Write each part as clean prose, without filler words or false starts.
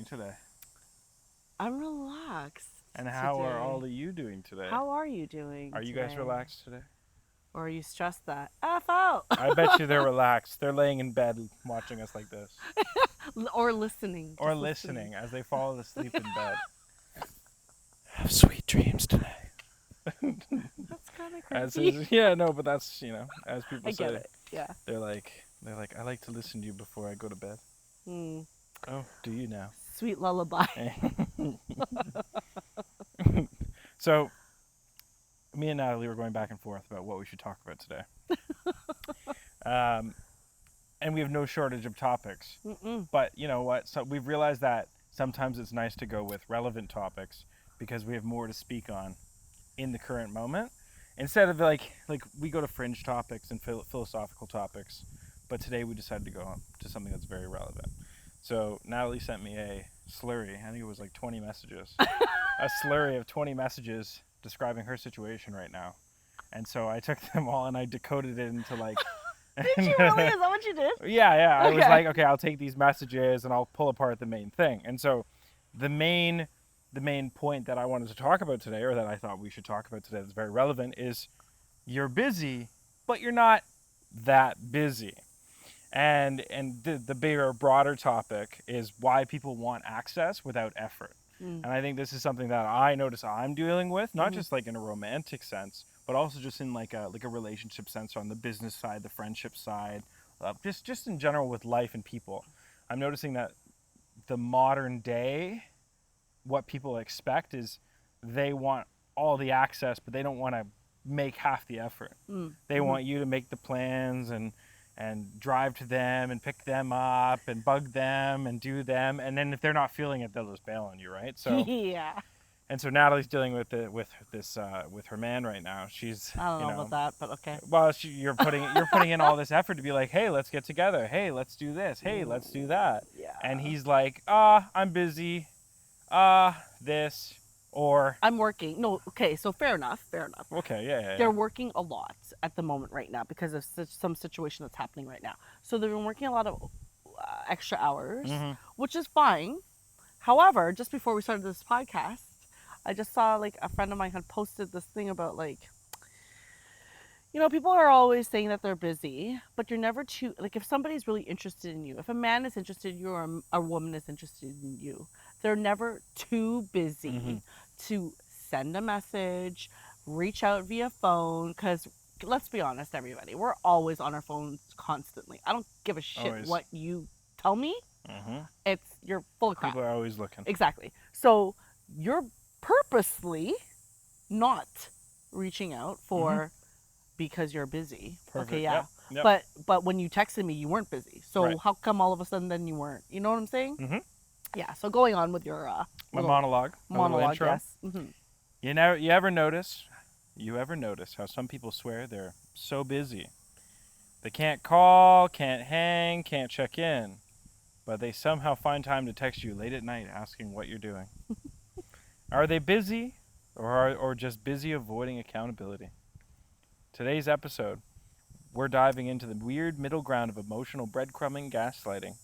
doing today? I'm relaxed And how are all today. of you doing today? How are you doing Are you guys today? relaxed today? Or are you stressed that F out? I bet you they're relaxed. They're laying in bed watching us like this. Or listening, Or just listening. listening as they fall asleep in bed. Have sweet dreams today. That's kind of As creepy. is, yeah, no, but that's, as people I get say, it. Yeah. they're like, I like to listen to you before I go to bed. Mm, Oh, do you now? sweet lullaby. So, me and Natalie were going back and forth about what we should talk about today. Um, and we have no shortage of topics. Mm-mm. But you know what? So we've realized that sometimes it's nice to go with relevant topics because we have more to speak on in the current moment instead of like we go to fringe topics and philosophical topics. But today we decided to go to something that's very relevant. So Natalie sent me a slurry. I think it was like 20 messages. A slurry of 20 messages describing her situation right now. And so I took them all and I decoded it into like Did you really? Is that what you did? yeah. I was Okay. like, okay, I'll take these messages and I'll pull apart the main thing. And so the main point that I wanted to talk about today, or that I thought we should talk about today that's very relevant, is you're busy, but you're not that busy. And the bigger, broader topic is why people want access without effort. Mm. And I think this is something that I notice I'm dealing with, not Mm-hmm. just like in a romantic sense, but also just in like a relationship sense, on the business side, the friendship side, just in general with life and people. I'm noticing that the modern day, what people expect is they want all the access, but they don't want to make half the effort. They Mm-hmm. want you to make the plans and drive to them and pick them up and bug them and do them, and then if they're not feeling it, they'll just bail on you, right? So Yeah. and so Natalie's dealing with it with her man right now. She's I don't know about that, but okay. well, you're putting in all this effort to be like, hey, let's get together, hey, let's do this, hey, let's do that, and Yeah. he's like, I'm busy, this, or I'm working. No, okay, so fair enough. Fair enough. okay, yeah. They're working a lot at the moment right now because of some situation that's happening right now. So they've been working a lot of extra hours, Mm-hmm. which is fine. However, just before we started this podcast, I just saw like a friend of mine had posted this thing about like, people are always saying that they're busy, but you're never too, like, if somebody's really interested in you, if a man is interested in you or a woman is interested in you, they're never too busy Mm-hmm. to send a message, reach out via phone, because let's be honest, everybody, we're always on our phones constantly. I don't give a shit Always. what you tell me. Mm-hmm. You're full of crap. People are always looking. Exactly. So you're purposely not reaching out for because you're busy. Perfect. Okay, yeah. Yep. But when you texted me, you weren't busy. So Right. how come all of a sudden then you weren't? You know what I'm saying? Mm-hmm. Yeah. So going on with your My little monologue. My little monologue, intro. yes. Mm-hmm. You ever notice how some people swear they're so busy they can't call, can't hang, can't check in, but they somehow find time to text you late at night asking what you're doing? Are they busy, or just busy avoiding accountability? Today's episode, we're diving into the weird middle ground of emotional breadcrumbing, gaslighting,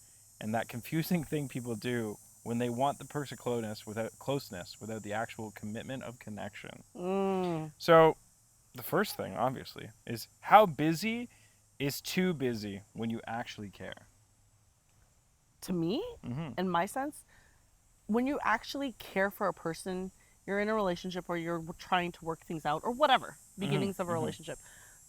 and that confusing thing people do when they want the person closeness without the actual commitment of connection. Mm. So, the first thing, obviously, is how busy is too busy when you actually care. To me, Mm-hmm. in my sense, when you actually care for a person, you're in a relationship or you're trying to work things out or whatever, beginnings of a relationship.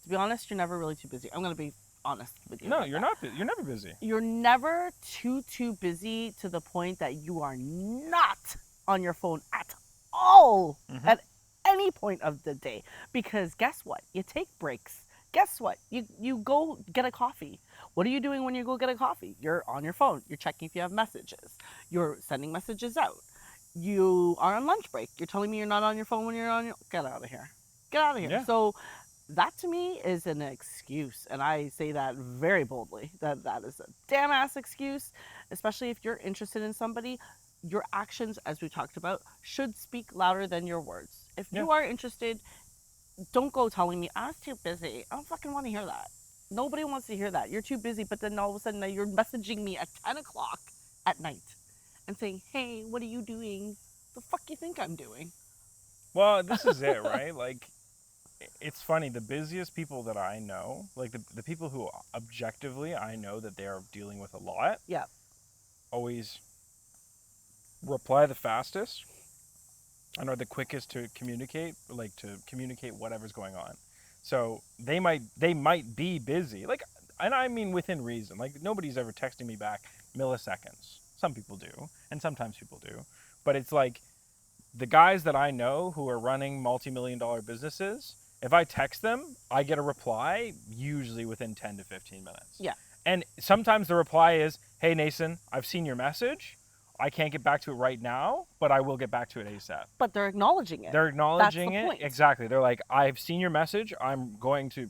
To be honest, you're never really too busy. I'm going to be honest with you. No, about you're that. not. You're never busy. You're never too busy to the point that you are not on your phone at all at any point of the day. Because guess what? You take breaks. Guess what? You go get a coffee. What are you doing when you go get a coffee? You're on your phone. You're checking if you have messages. You're sending messages out. You are on lunch break. You're telling me you're not on your phone when you're on your... Get out of here. Get out of here. Yeah. So that to me is an excuse, and I say that very boldly, that is a damn ass excuse, especially if you're interested in somebody. Your actions, as we talked about, should speak louder than your words. If you are interested, don't go telling me I was too busy. I don't fucking want to hear that. Nobody wants to hear that. You're too busy, but then all of a sudden you're messaging me at 10 o'clock at night and saying, "Hey, what are you doing? The fuck you think I'm doing?" Well, this is it, right? Like, it's funny. The busiest people that I know, like the people who objectively I know that they are dealing with a lot, Yeah. always reply the fastest and are the quickest to communicate, like to communicate whatever's going on. So they might be busy, like, and I mean within reason. Like nobody's ever texting me back milliseconds. Some people do, and sometimes people do, but it's like the guys that I know who are running multi-million-dollar businesses. If I text them, I get a reply usually within 10 to 15 minutes. Yeah. And sometimes the reply is, "Hey Nason, I've seen your message. I can't get back to it right now, but I will get back to it ASAP." But they're acknowledging it. They're That's the acknowledging it. point. Exactly. They're like, "I've seen your message. I'm going to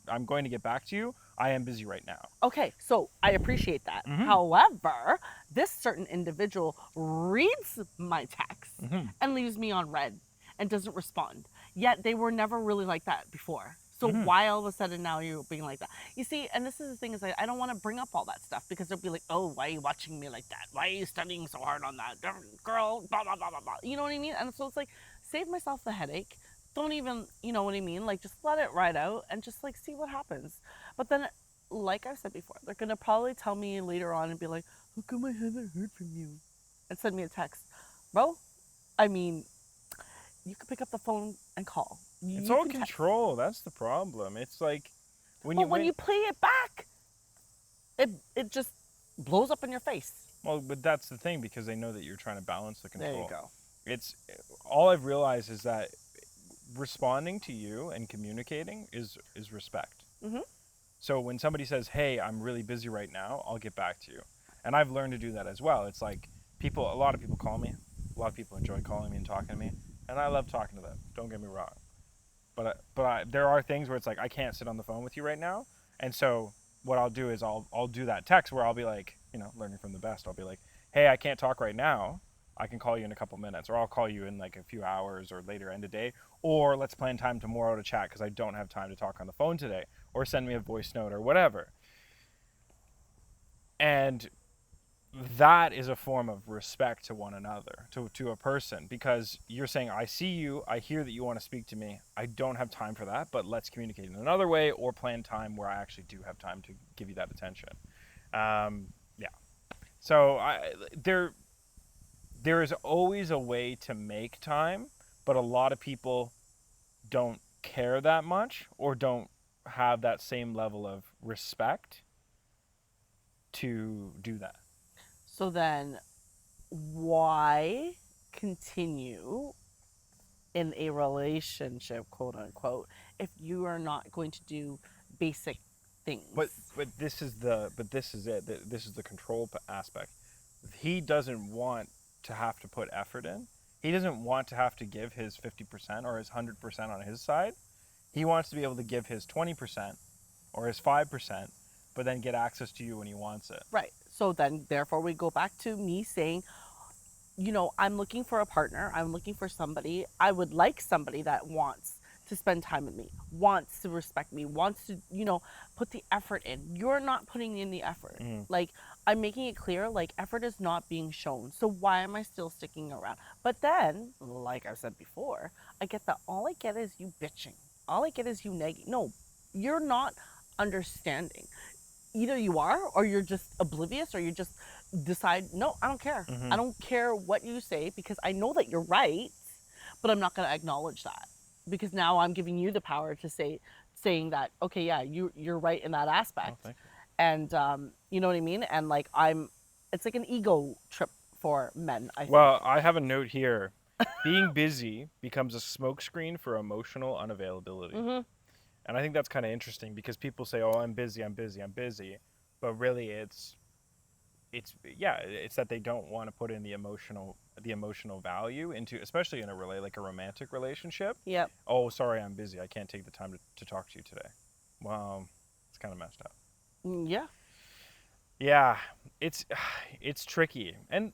get back to you. I am busy right now." Okay, so I appreciate that. Mhm. However, this certain individual reads my text Mhm. and leaves me on red and doesn't respond. Yet they were never really like that before. So Mhm. why all of a sudden now you're being like that? You see, and this is the thing is I don't want to bring up all that stuff because they'll be like, "Oh, why are you watching me like that? Why are you studying so hard on that, girl?" Blah blah blah blah blah. You know what I mean? And so it's like, save myself the headache. Don't even, you know what I mean? Like, just let it ride out and just like see what happens. But then, like I said before, they're gonna probably tell me later on and be like, "How come I haven't heard from you?" And send me a text, bro. I mean, you can pick up the phone and call. It's You all can text. control. That's the problem. It's like when you But when win. you play it back, it just blows up in your face. Well, but that's the thing because they know that you're trying to balance the There you control. go. It's all I've realized is that responding to you and communicating is respect. Mhm. So when somebody says, "Hey, I'm really busy right now. I'll get back to you." And I've learned to do that as well. It's like a lot of people call me. A lot of people enjoy calling me and talking to me, and I love talking to them. Don't get me wrong. There are things where it's like I can't sit on the phone with you right now, and so what I'll do is I'll do that text where I'll be like, learning from the best. I'll be like, "Hey, I can't talk right now. I can call you in a couple minutes, or I'll call you in like a few hours or later end of day, or let's plan time tomorrow to chat because I don't have time to talk on the phone today, or send me a voice note or whatever." And that is a form of respect to one another, to a person, because you're saying, "I see you, I hear that you want to speak to me. I don't have time for that, but let's communicate in another way or plan time where I actually do have time to give you that attention." Yeah. So there is always a way to make time, but a lot of people don't care that much or don't have that same level of respect to do that. So then, why continue in a relationship, quote unquote, if you are not going to do basic things? But this is it. This is the control aspect. He doesn't want to have to put effort in. He doesn't want to have to give his 50% or his 100% on his side. He wants to be able to give his 20% or his 5%, but then get access to you when he wants it. Right. So then, therefore, we go back to me saying, I'm looking for a partner. I'm looking for somebody. I would like somebody that wants to spend time with me, wants to respect me, wants to, put the effort in. You're not putting in the effort. Mm. Like, I'm making it clear, like, effort is not being shown. So why am I still sticking around? But then, like I said before, I get that all I get is you bitching. All I get is you nagging. No, you're not understanding. Either you are or you're just oblivious or you just decide, no, I don't care. Mm-hmm. I don't care what you say because I know that you're right, but I'm not going to acknowledge that because now I'm giving you the power to saying that, okay, yeah, you're right in that Oh, aspect. thank you. And you know what I mean? And like it's like an ego trip for men, I think. Well, I have a note here. Being busy becomes a smokescreen for emotional unavailability. Mhm. And I think that's kind of interesting because people say, "Oh, I'm busy, I'm busy, I'm busy," but really it's that they don't want to put in the emotional value into, especially in like a romantic relationship. Yep. "Oh, sorry, I'm busy. I can't take the time to talk to you today." Well, it's kind of messed up. Yeah. Yeah, it's it's tricky. And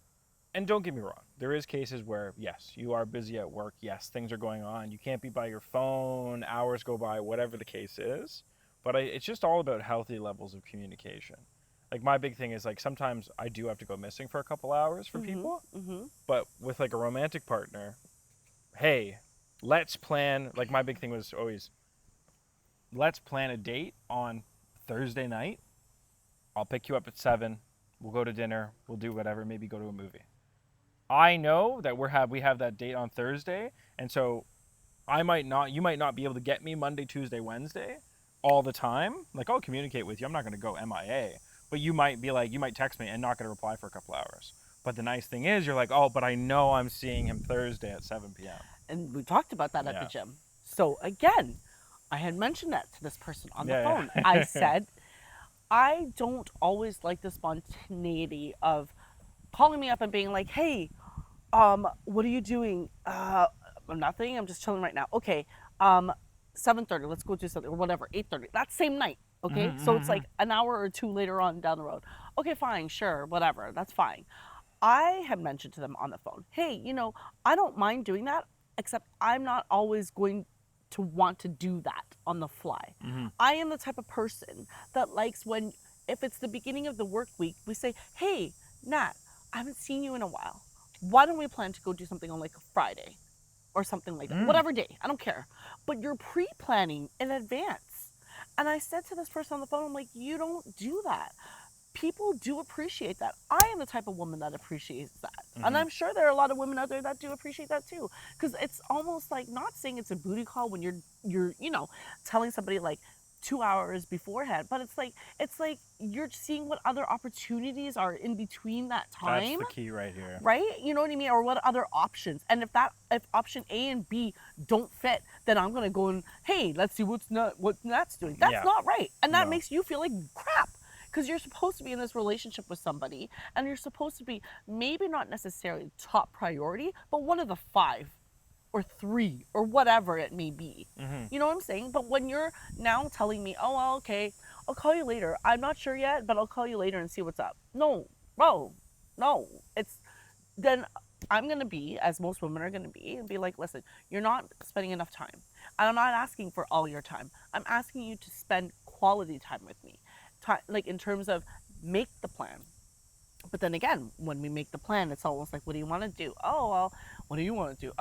don't get me wrong, there is cases where yes, you are busy at work. Yes, things are going on. You can't be by your phone. Hours go by, whatever the case is. But it's just all about healthy levels of communication. like my big thing is like sometimes I do have to go missing for a couple hours for Mhm. people, Mhm. but with like a romantic partner, hey, let's plan. Like my big thing was always, let's plan a date on Thursday night. I'll pick you up at 7. We'll go to dinner. We'll do whatever. Maybe go to a movie. I know that we have that date on Thursday, and so you might not be able to get me Monday, Tuesday, Wednesday all the time. Like I'll communicate with you. I'm not going to go MIA, but you might be like, you might text me and not going to reply for a couple hours. But the nice thing is, you're like, oh, but I know I'm seeing him Thursday at 7 p.m. And we talked about that at the Yeah. gym. So again, I had mentioned that to this person on the Yeah. phone. I Yeah. said, I don't always like the spontaneity of calling me up and being like, "Hey, what are you doing?" Nothing. I'm just chilling right now. Okay. Um, 7:30. Let's go do something or whatever. 8:30. That same night. Okay. Mm-hmm, So it's mm-hmm. like an hour or two later on down the road. Okay, fine, sure, whatever. That's fine. I had mentioned to them on the phone, hey, I don't mind doing that, except I'm not always going to want to do that on the fly. Mm-hmm. I am the type of person that likes when, if it's the beginning of the work week, we say, hey, Nat, I haven't seen you in a while. Why don't we plan to go do something on like a Friday or something like that? Mm. Whatever day, I don't care. But you're pre planning in advance. And I said to this person on the phone, I'm like, you don't do that. People do appreciate that. I am the type of woman that appreciates that. And Mm-hmm. I'm sure there are a lot of women out there that do appreciate that too. Because it's almost like, not saying it's a booty call when you're telling somebody like 2 hours beforehand, but it's like you're seeing what other opportunities are in between that That's time, the key right here. right? You know what I mean? Or what other options. And if option A and B don't fit, then I'm gonna go and, hey, let's see what Nat's doing. That's Yeah. not right. And that No. makes you feel like crap. Because you're supposed to be in this relationship with somebody and you're supposed to be maybe not necessarily top priority, but one of the five or three or whatever it may be. Mm-hmm. You know what I'm saying? But when you're now telling me, oh, well, okay, I'll call you later. I'm not sure yet, but I'll call you later and see what's up. No, bro, no. It's then I'm going to be, as most women are going to be, and be like, listen, you're not spending enough time. And I'm not asking for all your time. I'm asking you to spend quality time with me. Like in terms of make the plan. But then again, when we make the plan, it's almost like, what do you want to do? Oh, well, what do you want to do?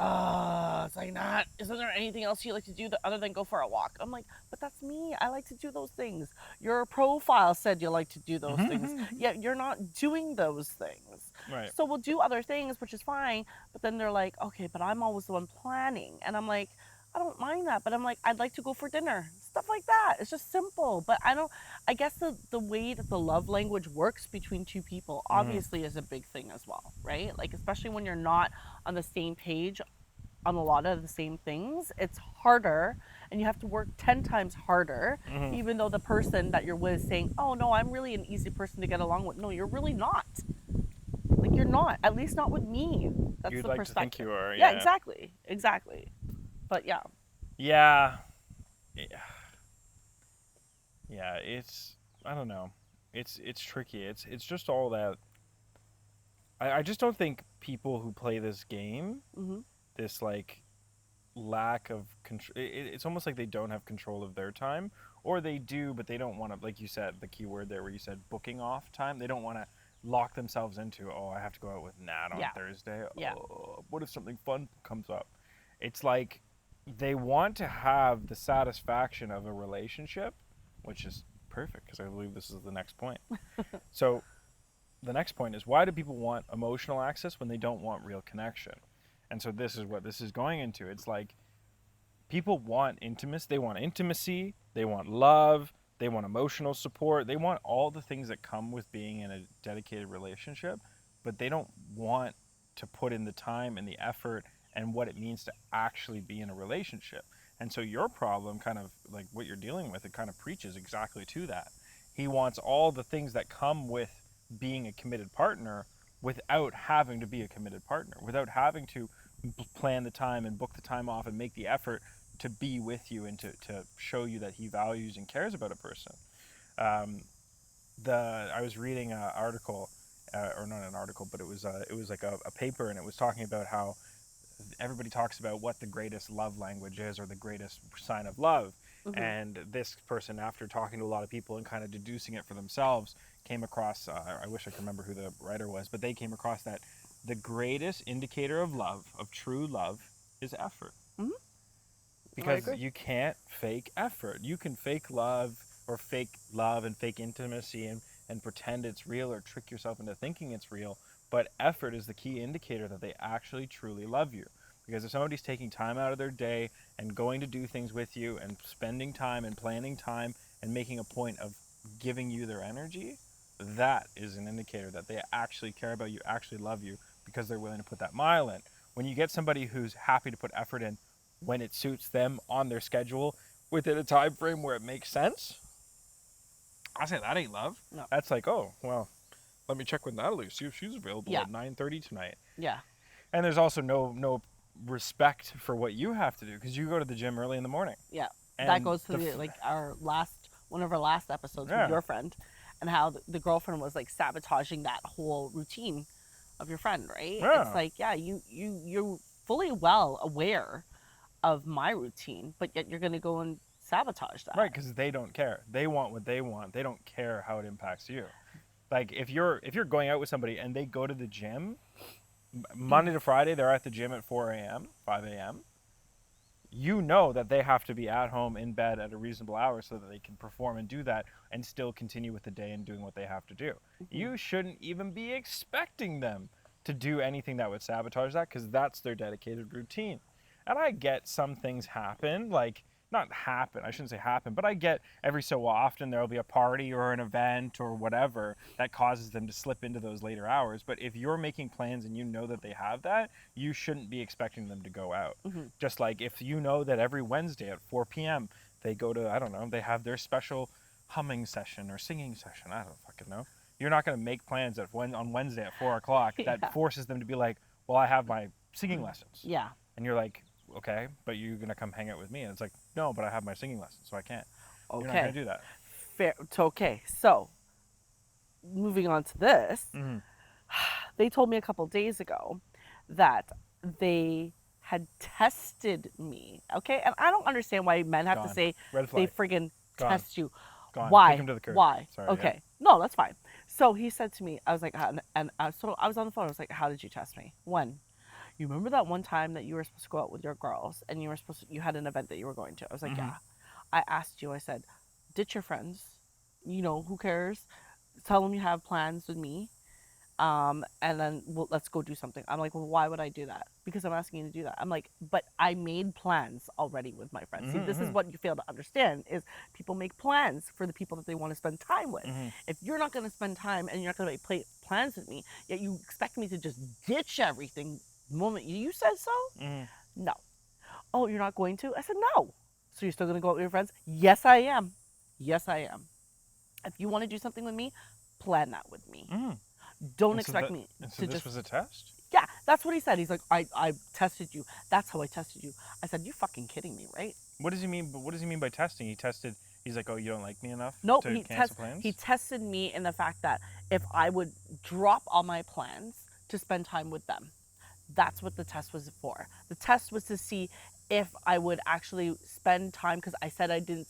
It's like, not, isn't there anything else you like to do other than go for a walk? I'm like, but that's me. I like to do those things. Your profile said you like to do those things, Mm-hmm. yet you're not doing those things. Right. So we'll do other things, which is fine. But then they're like, okay, but I'm always the one planning. And I'm like, I don't mind that. But I'm like, I'd like to go for dinner. Stuff like that. It's just simple. But I guess the way that the love language works between two people Mm-hmm. obviously is a big thing as well, right? Like, especially when you're not on the same page on a lot of the same things, it's harder and you have to work 10 times harder, Mm-hmm. even though the person that you're with is saying, oh, no, I'm really an easy person to get along with. No, you're really not. Like, you're not, at least not with me. That's You'd the like to think perspective. you are, Yeah, yeah. exactly. Exactly. But yeah. Yeah. Yeah. Yeah, it's I don't know. It's tricky. It's just all that I just don't think people who play this game, Hmm. this like lack of control, it's almost like they don't have control of their time, or they do but they don't want to, like you said, the key word there where you said booking off time. They don't want to lock themselves into, oh, I have to go out with Nat on Yeah. Thursday. Yeah. Oh, what if something fun comes up? It's like they want to have the satisfaction of a relationship, which is perfect because I believe this is the next point. So the next point is, why do people want emotional access when they don't want real connection? And so this is what this is going into. It's like people want intimacy, they want love, they want emotional support, they want all the things that come with being in a dedicated relationship, but they don't want to put in the time and the effort and what it means to actually be in a relationship. And so your problem, kind of like what you're dealing with, it kind of preaches exactly to that. He wants all the things that come with being a committed partner without having to be a committed partner, without having to plan the time and book the time off and make the effort to be with you and to show you that he values and cares about a person. Um, I was reading an article, or not an article, but it was like a paper, and it was talking about how everybody talks about what the greatest love language is or the greatest sign of love. Hmm. And this person, after talking to a lot of people and kind of deducing it for themselves, came across, I wish I could remember who the writer was, but they came across that the greatest indicator of love, of true love, is effort. Hmm. I Because agree. you can't fake effort. You can fake love or fake love and fake intimacy and pretend it's real or trick yourself into thinking it's real. But effort is the key indicator that they actually truly love you. Because if somebody's taking time out of their day and going to do things with you and spending time and planning time and making a point of giving you their energy, that is an indicator that they actually care about you, actually love you, because they're willing to put that mile in. When you get somebody who's happy to put effort in when it suits them on their schedule within a time frame where it makes sense, I say that ain't love. No. That's like, oh, well, let me check with Natalie, see if she's available Yeah. at 9:30 tonight. Yeah. And there's also no respect for what you have to do because you go to the gym early in the morning. Yeah. That And goes to the like our last one of our last episodes with yeah, your friend, and how the girlfriend was like sabotaging that whole routine of your friend, right? It's yeah, like, yeah, you're fully well aware of my routine, but yet you're gonna go and sabotage that. right, because they don't care. They want what they want. They don't care how it impacts you. Like if you're going out with somebody and they go to the gym Monday to Friday, they're at the gym at 4 a.m., 5 a.m. You know that they have to be at home in bed at a reasonable hour so that they can perform and do that and still continue with the day and doing what they have to do. Mm-hmm. You shouldn't even be expecting them to do anything that would sabotage that because that's their dedicated routine. And I get some things happen, like not happen, I shouldn't say happen, but I get every so often there'll be a party or an event or whatever that causes them to slip into those later hours. But if you're making plans and you know that they have that, you shouldn't be expecting them to go out. Mm-hmm. Just like if you know that every Wednesday at 4 p.m. they go to, I don't know, they have their special humming session or singing session. I don't fucking know. You're not going to make plans on Wednesday at 4 o'clock that Yeah. forces them to be like, well, I have my singing lessons. Yeah. And you're like, okay, but you're going to come hang out with me. And it's like, no, but I have my singing lessons, so I can't. You're not going Okay. to do that. Fair. Okay. So, moving on to this, Mm-hmm. they told me a couple days ago that they had tested me. Okay, and I don't understand why men have to Gone. say Red they flag. friggin' Gone. test you. Gone. Why? Kick him to the curb. Why? Sorry, Okay. No, that's fine. So he said to me, I was like, so I was on the phone. I was like, how did you test me? When? You remember that one time that you were supposed to go out with your girls and you had an event that you were going to? I was like, Mhm. yeah. I asked you, I said, ditch your friends. You know, who cares? Tell them you have plans with me. And then let's go do something. I'm like, well, why would I do that? Because I'm asking you to do that. I'm like, but I made plans already with my friends. See, this is Mhm. what you fail to understand is people make plans for the people that they want to spend time with. Mhm. If you're not going to spend time and you're not going to make plans with me, yet you expect me to just ditch everything the moment you said so? Mhm. No. Oh, you're not going to? I said, no. So you're still going to go out with your friends? Yes, I am. Yes, I am. If you want to do something with me, plan that with me. Mhm. Don't And so expect that- me And so to this just. was a test? Yeah, that's what he said. He's like, I tested you. That's how I tested you. I said, you fucking kidding me, right? What does he mean? What does he mean by testing? He's like, oh, you don't like me enough Nope, to cancel plans? he tested me in the fact that if I would drop all my plans to spend time with them. That's what the test was for. The test was to see if I would actually spend time because I said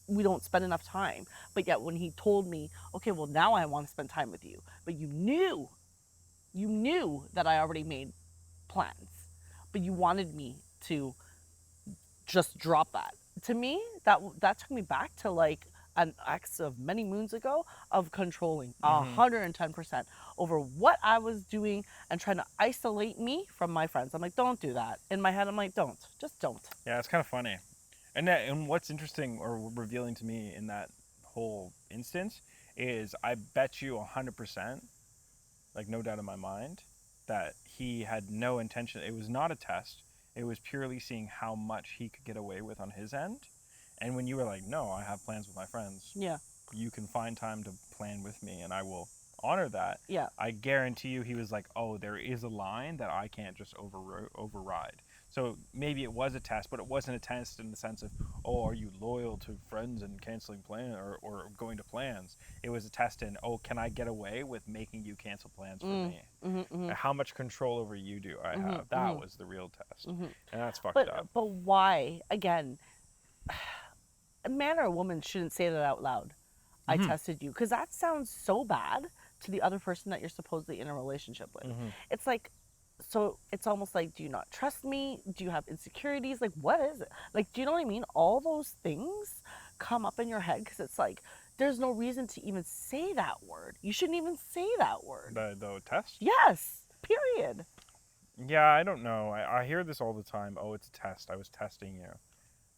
we don't spend enough time. But yet when he told me, okay, well now I want to spend time with you. But you knew that I already made plans. But you wanted me to just drop that. To me, that took me back to like an ex of many moons ago of controlling 110% over what I was doing and trying to isolate me from my friends. I'm like, don't do that. In my head, I'm like, just don't. Yeah, it's kind of funny. And what's interesting or revealing to me in that whole instance is I bet you 100%, like no doubt in my mind, that he had no intention. It was not a test. It was purely seeing how much he could get away with on his end. And when you were like, no, I have plans with my friends, Yeah, you can find time to plan with me and I will honor that. yeah, I guarantee you he was like, oh, there is a line that I can't just override. So maybe it was a test, but it wasn't a test in the sense of, oh, are you loyal to friends and canceling plans or going to plans? It was a test in, oh, can I get away with making you cancel plans for me? How much control over you do I have? That was the real test. And that's fucked up. But why? Again, a man or a woman shouldn't say that out loud. I tested you. Because that sounds so bad to the other person that you're supposedly in a relationship with. It's like, so it's almost like, do you not trust me? Do you have insecurities? Like, what is it? Like, do you know what I mean? All those things come up in your head because it's like, there's no reason to even say that word. You shouldn't even say that word. The test? Yes, period. Yeah, I don't know. I hear this all the time. Oh, it's a test. I was testing you.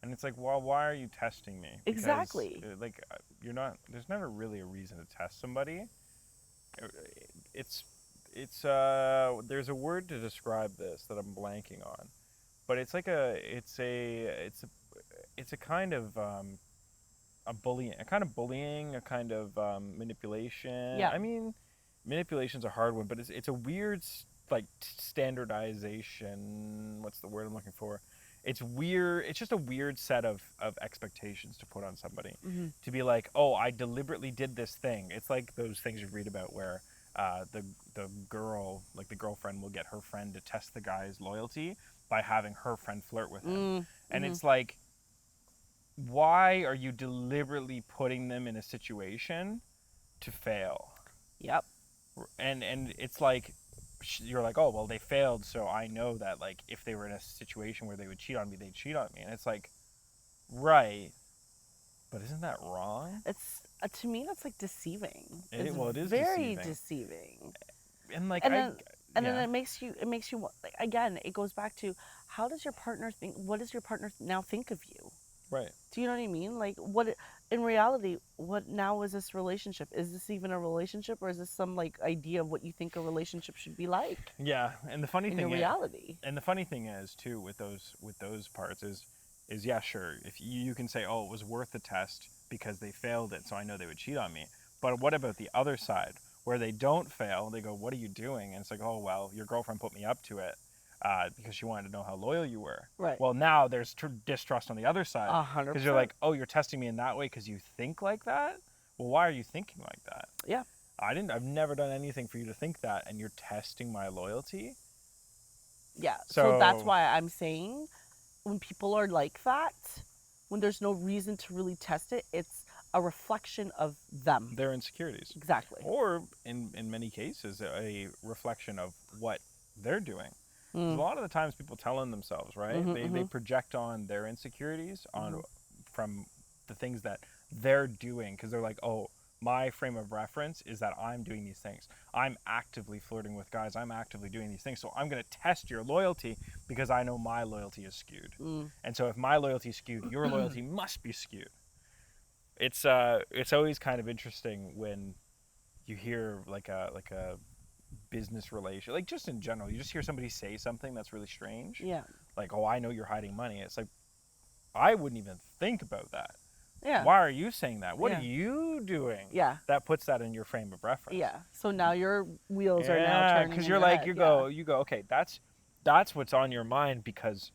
And it's like, well, why are you testing me? Because, Exactly. You're not, there's never really a reason to test somebody. It's, there's a word to describe this that I'm blanking on. But it's like it's a kind of, a kind of bullying, a kind of manipulation. Yeah. I mean, manipulation's a hard one, but it's a weird standardization. What's the word I'm looking for? It's weird. It's just a weird set of expectations to put on somebody. To be like, oh, I deliberately did this thing. It's like those things you read about where the girl, like the girlfriend, will get her friend to test the guy's loyalty by having her friend flirt with him. And it's like, why are you deliberately putting them in a situation to fail? Yep. And it's like, you're like, oh, well, they failed, so I know that, like, if they were in a situation where they would cheat on me, they'd cheat on me. And it's like, right, but isn't that wrong? It's to me that's like deceiving. It is very deceiving. deceiving. And like, then it makes you like, again, it goes back to, how does your partner think? What does your partner now think of you? Right. Do you know what I mean? Like, in reality, what now is this relationship? Is this even a relationship, or is this some like idea of what you think a relationship should be like? Yeah, and the funny in thing your reality. And the funny thing is too with those parts is yeah, sure, if you can say, oh, it was worth the test because they failed it, so I know they would cheat on me. But what about the other side where they don't fail? They go, what are you doing? And it's like, oh, well, your girlfriend put me up to it. Because she wanted to know how loyal you were. Right. Well, now there's distrust on the other side. 100%. Because you're like, oh, you're testing me in that way because you think like that? Well, why are you thinking like that? Yeah. I've never done anything for you to think that, and you're testing my loyalty? Yeah. So that's why I'm saying, when people are like that, when there's no reason to really test it, it's a reflection of them. Their insecurities. Exactly. Or, in many cases, a reflection of what they're doing. A lot of the times people tell on themselves, right? They project on their insecurities from the things that they're doing, because they're like, oh, my frame of reference is that I'm doing these things. I'm actively flirting with guys. I'm actively doing these things. So I'm going to test your loyalty because I know my loyalty is skewed. And so if my loyalty is skewed, your loyalty must be skewed. It's always kind of interesting when you hear like a business relation, like just in general, you just hear somebody say something that's really strange. Yeah. Like, oh, I know you're hiding money. It's like, I wouldn't even think about that. Yeah. Why are you saying that? What are you doing? Yeah. That puts that in your frame of reference. Yeah. So now your wheels are now turning. Because you're like, you go, okay, that's what's on your mind, because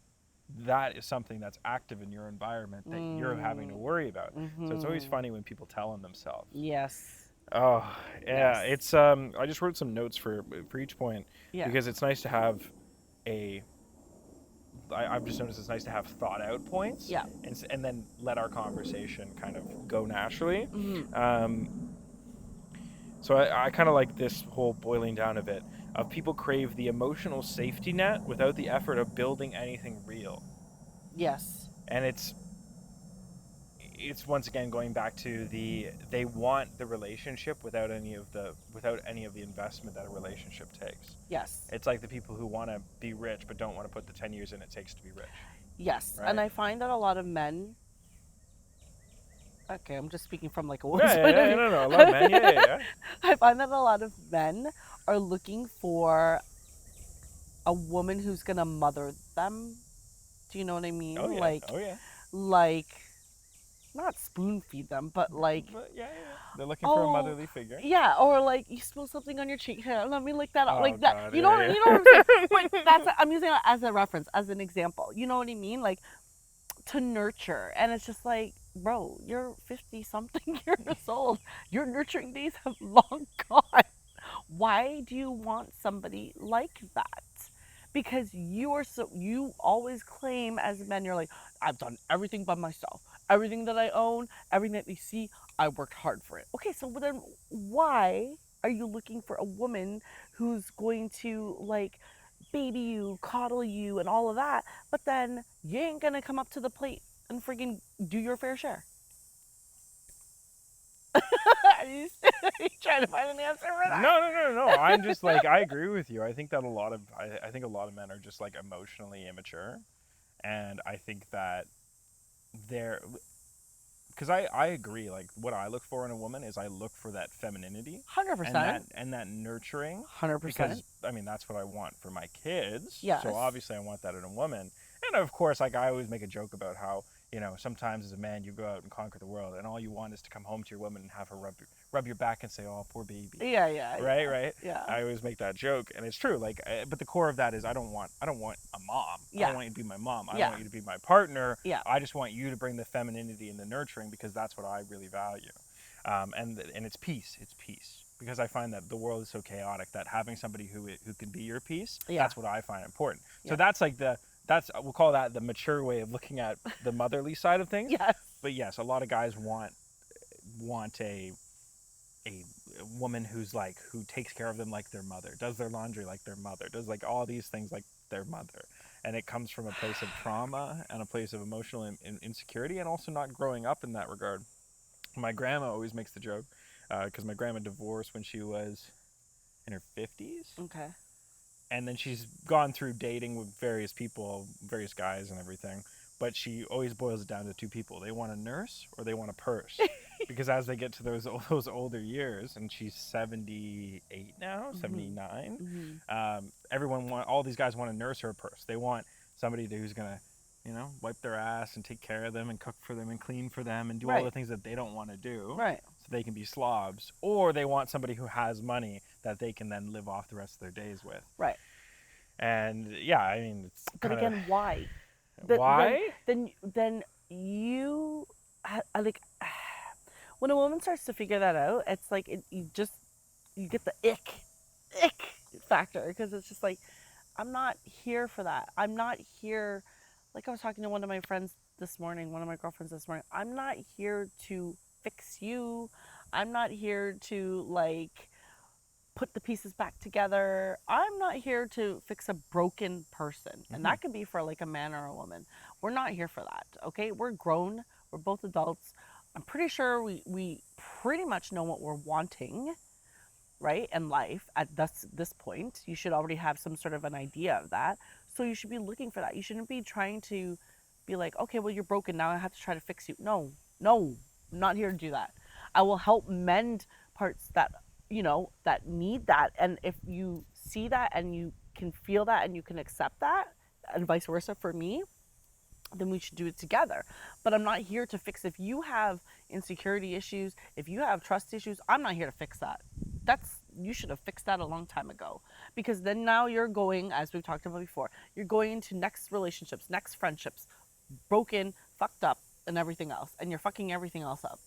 that is something that's active in your environment that you're having to worry about. So it's always funny when people tell on themselves. Yes. Oh, yeah. Yes. It's I just wrote some notes for each point, because it's nice to have I've just noticed it's nice to have thought out points, and then let our conversation kind of go naturally. So I kind of like this whole boiling down of it, of people crave the emotional safety net without the effort of building anything real. Yes. And it's once again going back to they want the relationship without any of the investment that a relationship takes. Yes. It's like the people who want to be rich but don't want to put the 10 years in it takes to be rich. Yes. Right? And I find that a lot of men, okay, I'm just speaking from like a woman's point of view. No, a lot of men, yeah. I find that a lot of men are looking for a woman who's gonna mother them. Do you know what I mean? Oh yeah. Like, not spoon feed them, but like. But yeah. They're looking for a motherly figure. Yeah, or like, you spill something on your cheek. Here, let me lick that up, like that. God, you know what I'm saying? But I'm using that as a reference, as an example. You know what I mean? Like, to nurture, and it's just like, bro, you're 50 something years old. Your nurturing days have long gone. Why do you want somebody like that? Because you always claim as men, you're like, I've done everything by myself. Everything that I own, everything that you see, I worked hard for it. Okay, so then why are you looking for a woman who's going to like baby you, coddle you, and all of that, but then you ain't gonna come up to the plate and freaking do your fair share? are, you, are you trying to find an answer for that? No, no, no, no. I'm just like I agree with you. I think that I think a lot of men are just like emotionally immature, and I think that they're because I agree. Like what I look for in a woman is I look for that femininity, 100%. and that nurturing, 100%. because I mean that's what I want for my kids. So Yes. obviously I want that in a woman, and of course like I always make a joke about how sometimes as a man you go out and conquer the world, and all you want is to come home to your woman and have her rub your back and say, "Oh, poor baby." Yeah, yeah, Right, yeah. right. Yeah. I always make that joke, and it's true. Like, but the core of that is I don't want a mom. I Yeah. don't want you to be my mom. I Yeah. want you to be my partner. Yeah. I just want you to bring the femininity and the nurturing because that's what I really value. And it's peace. It's peace because I find that the world is so chaotic that having somebody who can be your peace. Yeah. That's what I find important. Yeah. So that's like that's we'll call that the mature way of looking at the motherly side of things. Yes. But yes, a lot of guys want a woman who takes care of them like their mother, does their laundry like their mother, does like all these things like their mother, and it comes from a place of trauma and a place of emotional insecurity, and also not growing up in that regard. My grandma always makes the joke because my grandma divorced when she was in her 50s, Okay. and then she's gone through dating with various people, various guys and everything, but she always boils it down to two people. They want a nurse or they want a purse. Because as they get to those older years, and she's 78 now, 79, all these guys want a nurse or a purse. They want somebody who's gonna, wipe their ass and take care of them and cook for them and clean for them and do all the things that they don't want to do, Right. so they can be slobs. Or they want somebody who has money that they can then live off the rest of their days with. Right. And yeah, I mean, it's But kinda, again, why? why? Then you like when a woman starts to figure that out, it's like you get the ick factor because it's just like I'm not here for that. I'm not here. Like I was talking to one of my friends this morning, one of my girlfriends this morning. I'm not here to fix you. I'm not here to like put the pieces back together. I'm not here to fix a broken person. And that could be for like a man or a woman. We're not here for that. Okay? We're grown. We're both adults. I'm pretty sure we pretty much know what we're wanting, right? In life at this point. You should already have some sort of an idea of that. So you should be looking for that. You shouldn't be trying to be like, okay, well, you're broken. Now I have to try to fix you. No, I'm not here to do that. I will help mend parts that, that need that. And if you see that and you can feel that and you can accept that, and vice versa for me, then we should do it together. But I'm not here to fix. If you have insecurity issues, if you have trust issues, I'm not here to fix that. You should have fixed that a long time ago. Because then now you're going, as we've talked about before, you're going into next relationships, next friendships, broken, fucked up, and everything else. And you're fucking everything else up.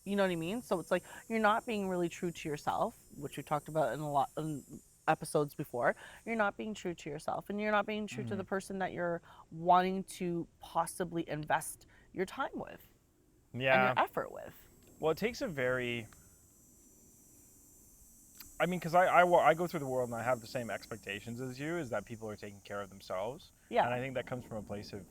You know what I mean? So it's like you're not being really true to yourself, which we talked about in a lot in episodes before. You're not being true to yourself, and you're not being true to the person that you're wanting to possibly invest your time with and your Yeah. effort with. Well, it takes a very. I mean, because I go through the world and I have the same expectations as you, is that people are taking care of themselves. Yeah. And I think that comes from a place of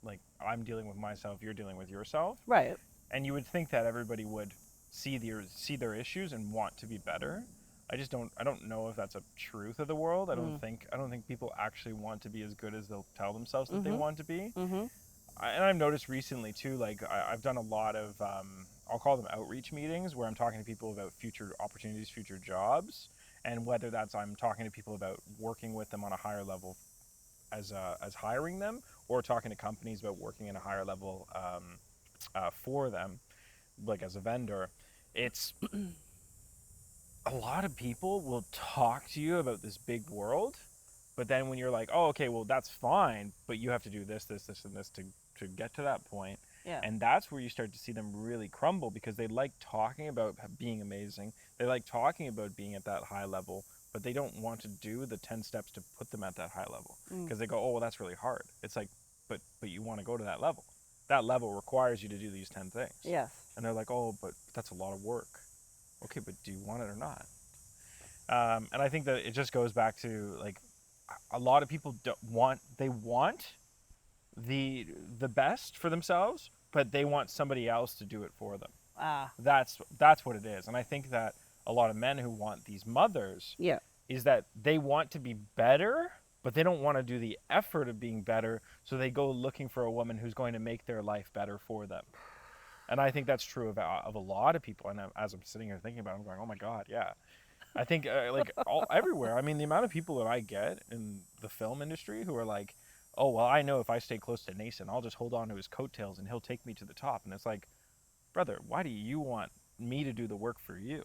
like, I'm dealing with myself, you're dealing with yourself. Right. And you would think that everybody would see their issues and want to be better. I don't know if that's a truth of the world. I don't think people actually want to be as good as they'll tell themselves that they want to be. And I've noticed recently too, like I've done a lot of, I'll call them outreach meetings where I'm talking to people about future opportunities, future jobs, and whether that's I'm talking to people about working with them on a higher level as hiring them, or talking to companies about working in a higher level for them, like as a vendor. It's a lot of people will talk to you about this big world, but then when you're like, oh, okay, well, that's fine, but you have to do this, and this to get to that point. Yeah. And that's where you start to see them really crumble because they like talking about being amazing. They like talking about being at that high level, but they don't want to do the 10 steps to put them at that high level because they go, oh, well, that's really hard. It's like, but you want to go to that level. that level requires you to do these 10 things. Yes. And they're like, oh, but that's a lot of work. Okay, but do you want it or not? And I think that it just goes back to like a lot of people want the best for themselves, but they want somebody else to do it for them. Ah. That's what it is. And I think that a lot of men who want these mothers Yeah. is that they want to be better, but they don't want to do the effort of being better, so they go looking for a woman who's going to make their life better for them. And I think that's true of a lot of people. And as I'm sitting here thinking about it, I'm going, oh my God, yeah. I think like everywhere. I mean, the amount of people that I get in the film industry who are like, oh, well, I know if I stay close to Nason, I'll just hold on to his coattails and he'll take me to the top. And it's like, brother, why do you want me to do the work for you?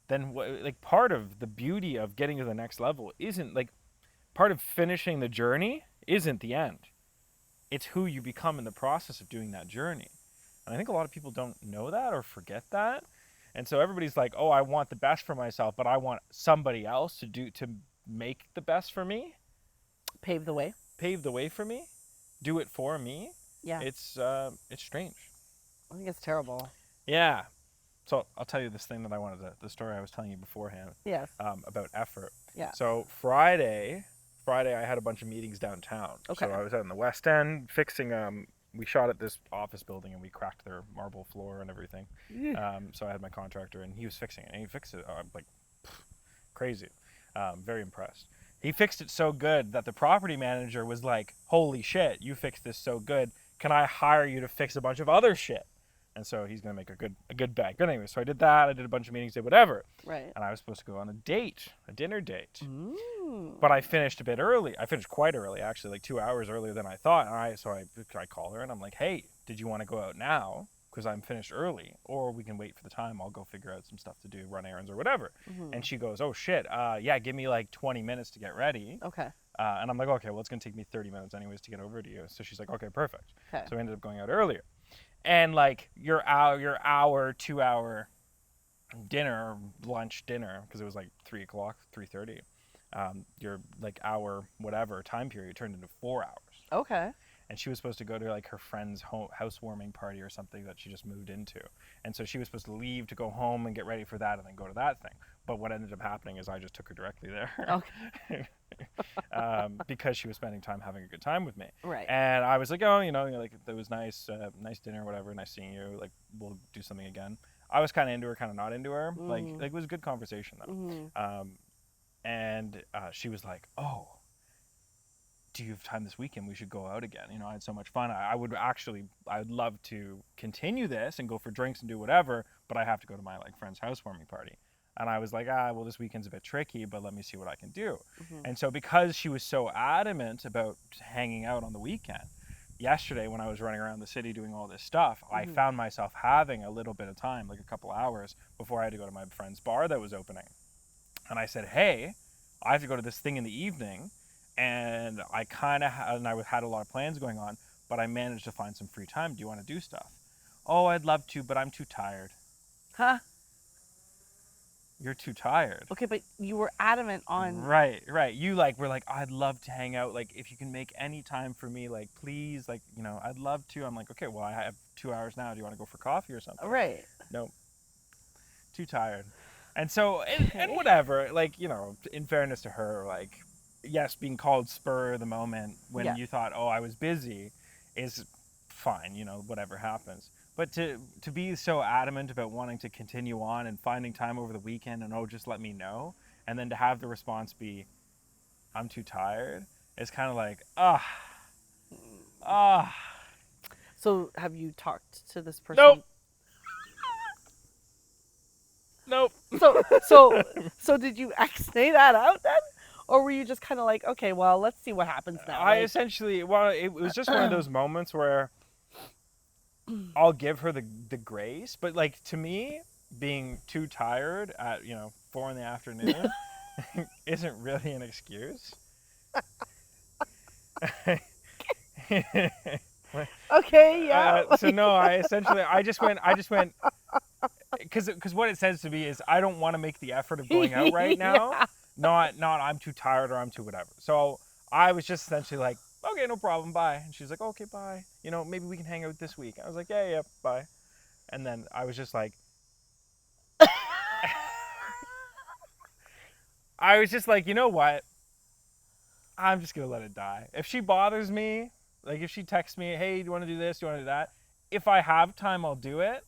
Then like part of the beauty of getting to the next level isn't like part of finishing the journey isn't the end. It's who you become in the process of doing that journey. And I think a lot of people don't know that or forget that. And so everybody's like, oh, I want the best for myself, but I want somebody else to make the best for me. Pave the way. Pave the way for me. Do it for me. Yeah. It's strange. I think it's terrible. Yeah. So I'll tell you this thing that the story I was telling you beforehand. Yes. About effort. Yeah. So Friday I had a bunch of meetings downtown. Okay. So I was out in the West End fixing we shot at this office building and we cracked their marble floor and everything. So I had my contractor and he was fixing it and he fixed it like crazy. Very impressed. He fixed it so good that the property manager was like, holy shit, you fixed this so good. Can I hire you to fix a bunch of other shit? And so he's going to make a good bag. But anyway, so I did that. I did a bunch of meetings, did whatever. Right. And I was supposed to go on a dinner date. Ooh. But I finished a bit early. I finished quite early, actually, like 2 hours earlier than I thought. So I call her and I'm like, hey, did you want to go out now? Because I'm finished early. Or we can wait for the time. I'll go figure out some stuff to do, run errands or whatever. Mm-hmm. And she goes, oh, shit. Yeah, give me like 20 minutes to get ready. Okay. And I'm like, okay, well, it's going to take me 30 minutes anyways to get over to you. So she's like, okay, perfect. Okay. So I ended up going out earlier. And like your hour, 2 hour lunch dinner, because it was like 3 o'clock, 3:30. Your like hour, whatever time period turned into 4 hours. Okay. And she was supposed to go to like her friend's housewarming party or something that she just moved into. And so she was supposed to leave to go home and get ready for that and then go to that thing. But what ended up happening is I just took her directly there. Okay. Because she was spending time having a good time with me. Right. And I was like, oh, like it was nice, nice dinner, whatever. Nice seeing you. Like we'll do something again. I was kind of into her, kind of not into her. Like it was a good conversation though. Mm-hmm. And she was like, oh, do you have time this weekend? We should go out again. I had so much fun. I would love to continue this and go for drinks and do whatever, but I have to go to my like friend's housewarming party. And I was like, well, this weekend's a bit tricky, but let me see what I can do. Mm-hmm. And so because she was so adamant about hanging out on the weekend, yesterday when I was running around the city doing all this stuff, I found myself having a little bit of time, like a couple hours before I had to go to my friend's bar that was opening. And I said, hey, I have to go to this thing in the evening. And I had a lot of plans going on, but I managed to find some free time. Do you want to do stuff? Oh, I'd love to, but I'm too tired. Huh? You're too tired. Okay, but you were adamant on... Right. You were like, I'd love to hang out. Like, if you can make any time for me, like, please, like, I'd love to. I'm like, okay, well, I have 2 hours now. Do you want to go for coffee or something? Right. Nope. Too tired. And so, and whatever, like, in fairness to her, like, yes, being called spur of the moment when you thought, oh, I was busy is fine, whatever happens. But to be so adamant about wanting to continue on and finding time over the weekend and, oh, just let me know, and then to have the response be, I'm too tired, is kind of like, So have you talked to this person? Nope. Nope. So did you say that out then? Or were you just kind of like, okay, well, let's see what happens now? It was just one of those moments where I'll give her the grace, but like to me, being too tired at 4 p.m. isn't really an excuse. Okay, yeah. So no, I just went because what it says to me is I don't want to make the effort of going out right now. Yeah. Not I'm too tired or I'm too whatever. So I was just essentially like, okay, no problem, bye. And she's like, okay, bye. maybe we can hang out this week. I was like, yeah, bye. And then I was just like, you know what? I'm just going to let it die. If she bothers me, like if she texts me, hey, do you want to do this? Do you want to do that? If I have time, I'll do it.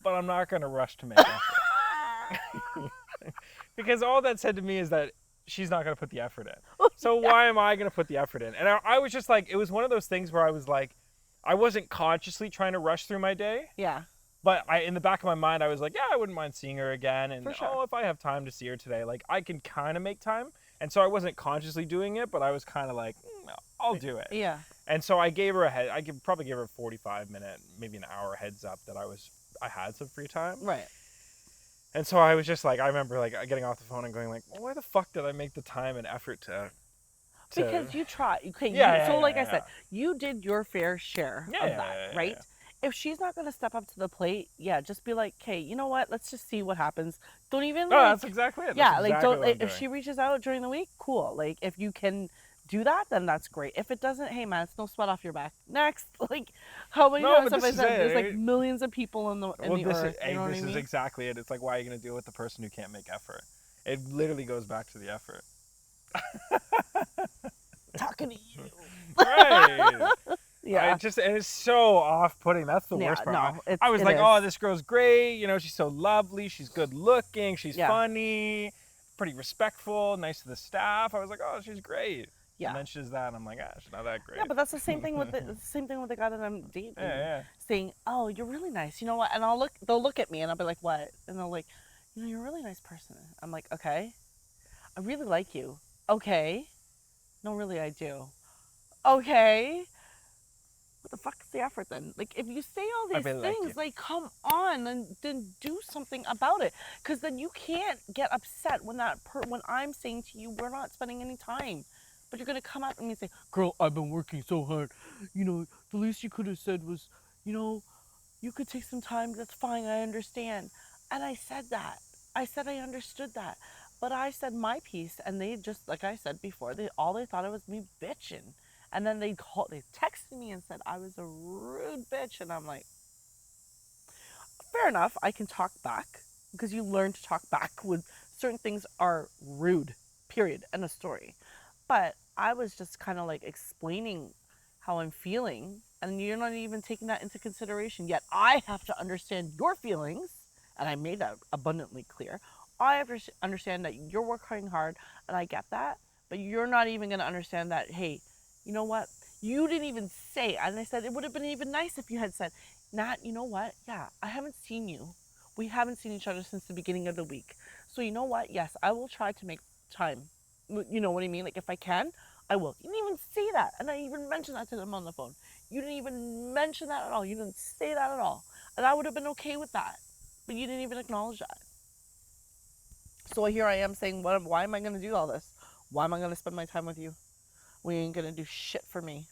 But I'm not going to rush to make effort. Because all that said to me is that she's not going to put the effort in. So why am I going to put the effort in? And I was just like, it was one of those things where I was like, I wasn't consciously trying to rush through my day. Yeah. But in the back of my mind, I was like, yeah, I wouldn't mind seeing her again. And, For sure. if I have time to see her today, like, I can kind of make time. And so I wasn't consciously doing it, but I was kind of like, I'll do it. Yeah. And so I gave her I could probably give her a 45-minute, maybe an hour heads up that I had some free time. Right. And so I was just like, I remember like getting off the phone and going like, well, why the fuck did I make the time and effort to Because you try. Okay. I said, you did your fair share of that, right? Yeah. If she's not going to step up to the plate, just be like, okay, you know what? Let's just see what happens. Don't even. No, that's exactly it. Yeah, like don't. Like, if she reaches out during the week, cool. Like if you can do that, then that's great. If it doesn't, hey man, it's no sweat off your back. Next, like how many times have I said there's like millions of people in the earth. This is exactly it. It's like, why are you going to deal with the person who can't make effort? It literally goes back to the effort. Talking to you. Right. Yeah. And it's so off-putting. That's the worst part. No, I was like, oh, this girl's great. She's so lovely. She's good-looking. She's funny, pretty respectful, nice to the staff. I was like, oh, she's great. Yeah. And then she does that, and I'm like, she's not that great. Yeah, but that's the same thing with the guy that I'm dating. Yeah. Saying, oh, you're really nice. You know what? And they'll look at me, and I'll be like, what? And they'll like, you're a really nice person. I'm like, okay. I really like you. Okay. No, really, I do. Okay. What the fuck is the effort then? Like, if you say all these things, like, come on, and then do something about it. Because then you can't get upset when when I'm saying to you, we're not spending any time. But you're going to come up to me and say, girl, I've been working so hard. The least you could have said was, you could take some time. That's fine. I understand. And I said that. I said I understood that. But I said my piece, and they just, like I said before, they thought it was me bitching. And then they texted me and said I was a rude bitch. And I'm like, fair enough, I can talk back. Because you learn to talk back when certain things are rude, period, end of story. But I was just kind of like explaining how I'm feeling. And you're not even taking that into consideration. Yet I have to understand your feelings. And I made that abundantly clear. I have to understand that you're working hard, and I get that, but you're not even going to understand that, hey, you know what? You didn't even say, and I said, it would have been even nice if you had said, Nat, you know what? Yeah, I haven't seen you. We haven't seen each other since the beginning of the week. So you know what? Yes, I will try to make time. You know what I mean? Like, if I can, I will. You didn't even say that, and I even mentioned that to them on the phone. You didn't even mention that at all. You didn't say that at all. And I would have been okay with that, but you didn't even acknowledge that. So here I am saying, why am I going to do all this? Why am I going to spend my time with you? We ain't going to do shit for me.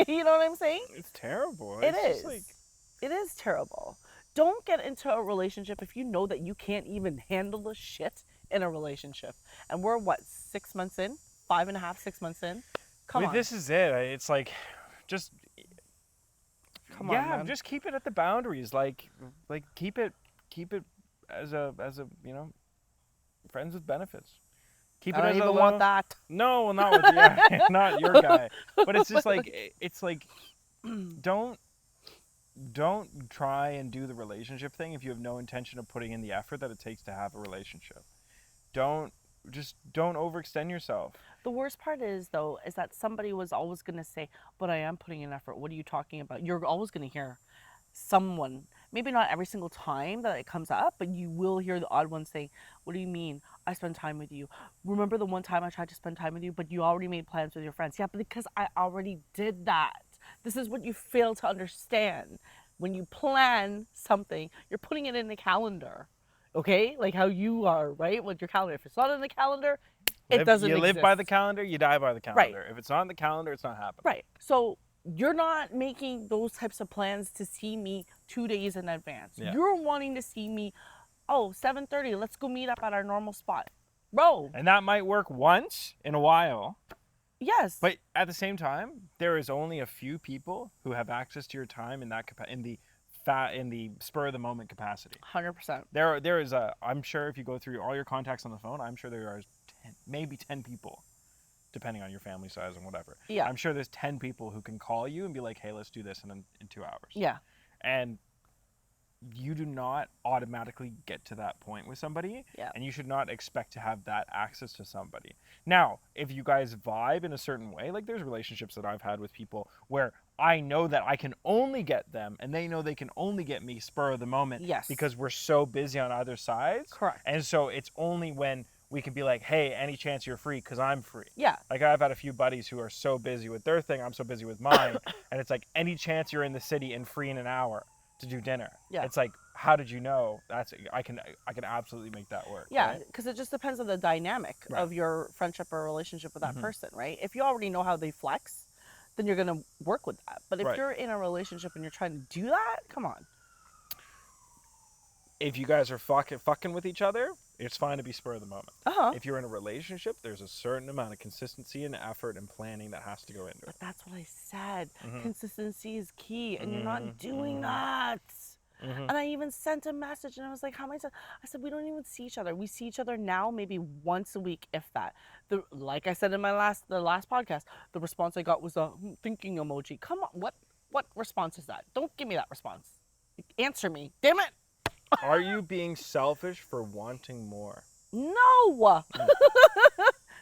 You know what I'm saying? It's terrible. It is terrible. Don't get into a relationship if you know that you can't even handle the shit in a relationship. And we're, 6 months in? 5.5, 6 months in? Come on. This is it. It's like, just... Come on, man. Just keep it at the boundaries. Like keep it... as a friends with benefits. Keep it I as don't a even want that. No, not with not your guy. But it's just like don't try and do the relationship thing if you have no intention of putting in the effort that it takes to have a relationship. Don't overextend yourself. The worst part is that somebody was always going to say, but I am putting in effort. What are you talking about? You're always going to hear someone, maybe not every single time that it comes up, but you will hear the odd one saying, what do you mean I spend time with you? Remember the one time I tried to spend time with you, but you already made plans with your friends? Yeah, but because I already did that. This is what you fail to understand. When you plan something, you're putting it in the calendar. Okay? Like how you are, right? With your calendar. If it's not in the calendar, it doesn't exist. You live by the calendar, you die by the calendar. Right. If it's not in the calendar, it's not happening. Right. So you're not making those types of plans to see me 2 days in advance. Yeah. You're wanting to see me, 7:30, let's go meet up at our normal spot. Bro. And that might work once in a while, Yes. But at the same time, there is only a few people who have access to your time in that in the spur of the moment capacity. 100%. There is a, I'm sure if you go through all your contacts on the phone, I'm sure there are 10, maybe 10 people, depending on your family size and whatever. Yeah. I'm sure there's 10 people who can call you and be like, hey, let's do this in 2 hours. Yeah. And you do not automatically get to that point with somebody, Yeah. and you should not expect to have that access to somebody. Now, if you guys vibe in a certain way, like there's relationships that I've had with people where I know that I can only get them and they know they can only get me spur of the moment, Yes. because we're so busy on either sides. Correct. And so it's only when we can be like, hey, any chance you're free, because I'm free. Yeah. Like I've had a few buddies who are so busy with their thing, I'm so busy with mine, and it's like, any chance you're in the city and free in an hour to do dinner. Yeah. It's like, how did you know? I can absolutely make that work. Yeah, right? because it just depends on the dynamic Right. of your friendship or relationship with that Mhm. person, right? If you already know how they flex, then you're gonna work with that. But if Right. you're in a relationship and you're trying to do that, come on. If you guys are fucking with each other, it's fine to be spur of the moment. Uh-huh. If you're in a relationship, there's a certain amount of consistency and effort and planning that has to go into it. But that's what I said. Mhm. Consistency is key, and you're not Mhm, doing mhm. that. Mhm. And I even sent a message, and I was like, "How many times?" I said, "We don't even see each other. We see each other now maybe once a week, if that." Like I said in the last podcast, the response I got was a thinking emoji. Come on, what response is that? Don't give me that response. Answer me, damn it! Are you being selfish for wanting more? No,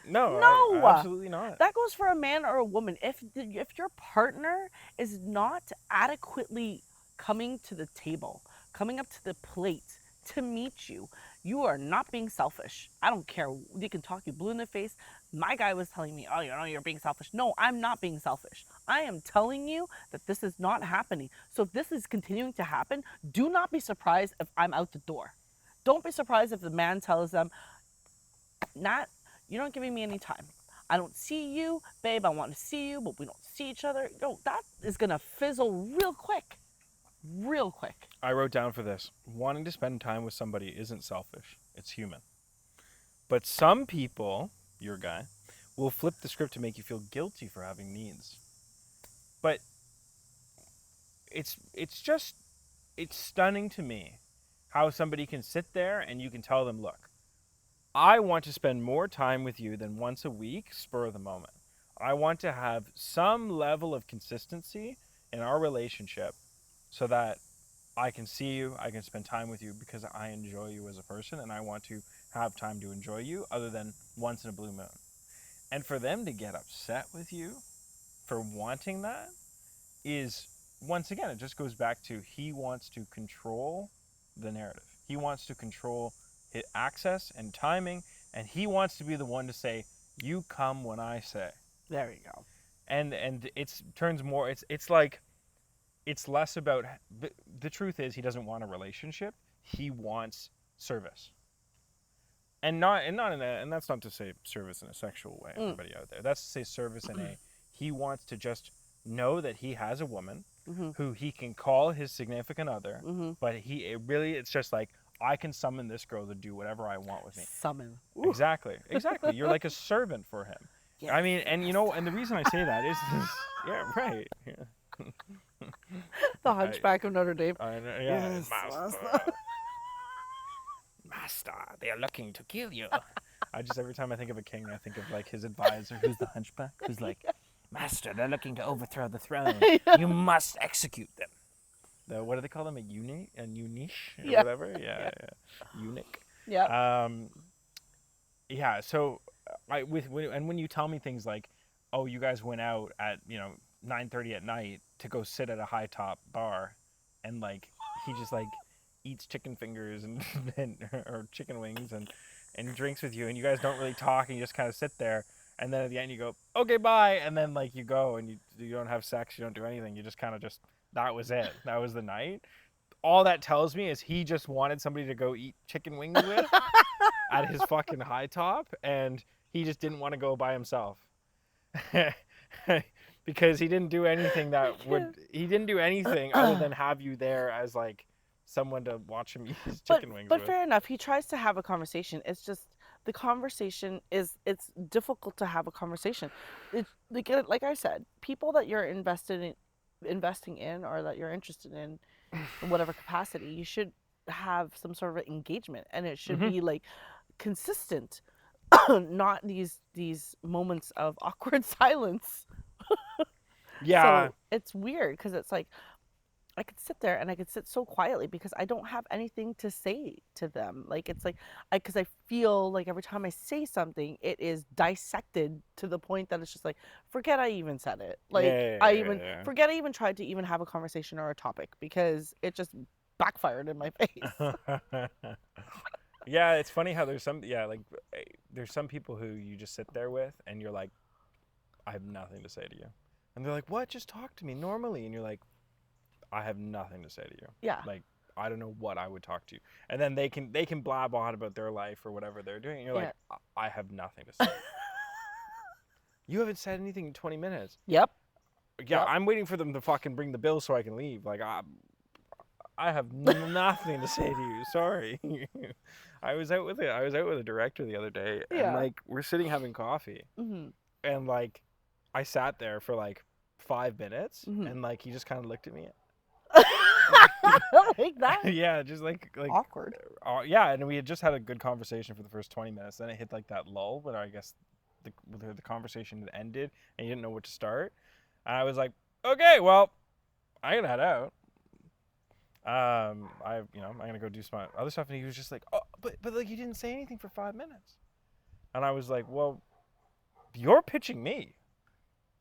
No, No. absolutely not. that goes for a man or a woman. If your partner is not adequately coming to the table, coming up to the plate to meet you, you are not being selfish. I don't care. They can talk you blue in the face. My guy was telling me, "Oh, you know, you're being selfish." No, I'm not being selfish. I am telling you that this is not happening. So if this is continuing to happen, do not be surprised if I'm out the door. Don't be surprised if the man tells them, "Nat, you're not giving me any time. I don't see you, babe. I want to see you, but we don't see each other." No, that is gonna fizzle real quick. Real quick. I wrote down for this: wanting to spend time with somebody isn't selfish, it's human. But some people, your guy, will flip the script to make you feel guilty for having needs. But it's stunning to me how somebody can sit there and you can tell them, look, I want to spend more time with you than once a week, spur of the moment. I want to have some level of consistency in our relationship so that I can see you, I can spend time with you because I enjoy you as a person and I want to have time to enjoy you other than once in a blue moon. And for them to get upset with you for wanting that is, once again, it just goes back to he wants to control the narrative. He wants to control his access and timing, and he wants to be the one to say, you come when I say. There you go. And it's turns more, it's like, it's less about, the truth is he doesn't want a relationship, he wants service. And that's not to say service in a sexual way, everybody out there. That's to say service in a, he wants to just know that he has a woman who he can call his significant other, but it's just like, I can summon this girl to do whatever I want with me. Summon. Exactly. You're like a servant for him. Yes. I mean, and and the reason I say that is, yeah, right. Yeah. The Hunchback of Notre Dame. Yeah, Yes, Master, they are looking to kill you. Every time I think of a king, I think of like his advisor, who's the hunchback, who's like, Master, they're looking to overthrow the throne. You must execute them. What do they call them? A uniche, or Yeah. whatever. Yeah. Eunuch. Yeah. Yeah. So, when you tell me things like, oh, you guys went out at 9:30 at night to go sit at a high top bar, and like he just like eats chicken fingers and or chicken wings and drinks with you, and you guys don't really talk, and you just kind of sit there, and then at the end you go, okay, bye, and then like you go and you don't have sex, you don't do anything, you just kind of that was it, that was the night. All that tells me is he just wanted somebody to go eat chicken wings with at his fucking high top, and he just didn't want to go by himself. Because he didn't do anything other than have you there as like someone to watch him eat his chicken wings But with. fair enough. He tries to have a conversation. It's just the conversation it's difficult to have a conversation. It's like I said, people that you're investing in or that you're interested in whatever capacity, you should have some sort of engagement, and it should Hmm. be like consistent, not these moments of awkward silence. Yeah. So it's weird because it's like I could sit there and I could sit so quietly because I don't have anything to say to them. Like it's like because I feel like every time I say something, it is dissected to the point that it's just like forget I even said it. Like I even Yeah. forget I even tried to even have a conversation or a topic because it just backfired in my face. Yeah, it's funny how there's some, yeah, like there's some people who you just sit there with and you're like, I have nothing to say to you. And they're like, what? Just talk to me normally. And you're like, I have nothing to say to you. Yeah. Like, I don't know what I would talk to you. And then they can blab on about their life or whatever they're doing. And you're like, I have nothing to say. You haven't said anything in 20 minutes. Yep. Yeah, Yep. I'm waiting for them to fucking bring the bill so I can leave. Like, I have nothing to say to you. Sorry. I was out with a director the other day, and Yeah. like we're sitting having coffee, Mhm. and like I sat there for like 5 minutes, Mhm. and like he just kind of looked at me. Like that. Yeah, just like Awkward. yeah, and we had just had a good conversation for the first 20 minutes. Then it hit like that lull where I guess the conversation had ended, and you didn't know what to start. And I was like, okay, well, I gotta head out. I'm gonna go do some other stuff, and he was just like, oh, but like you didn't say anything for 5 minutes, and I was like, well, you're pitching me,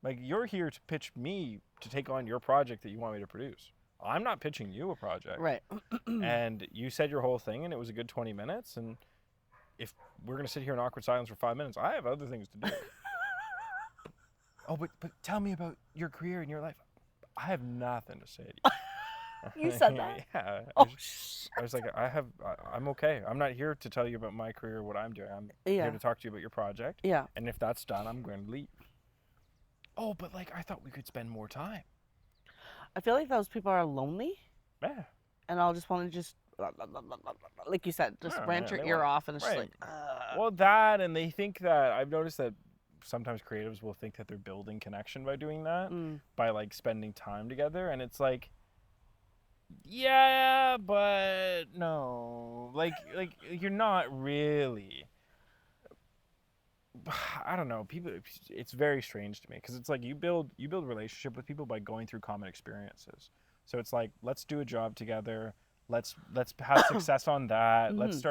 like you're here to pitch me to take on your project that you want me to produce. I'm not pitching you a project, Right. and you said your whole thing, and it was a good 20 minutes, and if we're gonna sit here in awkward silence for 5 minutes, I have other things to do. Oh, but tell me about your career and your life. I have nothing to say to you. You said that? Yeah. Oh, I was like, I'm okay. I'm not here to tell you about my career, what I'm doing. I'm Yeah. here to talk to you about your project. Yeah. And if that's done, I'm going to leave. Oh, but like, I thought we could spend more time. I feel like those people are lonely, Yeah. and I'll just want to just, like you said, just Yeah, rant yeah, your they ear want- off, and it's just right. like, Well, that, and they think that, I've noticed that sometimes creatives will think that they're building connection by doing that, by like spending time together. And it's like, yeah, but no. Like you're not really. I don't know. People, it's very strange to me because it's like you build a relationship with people by going through common experiences. So it's like let's do a job together. Let's have success on that. Let's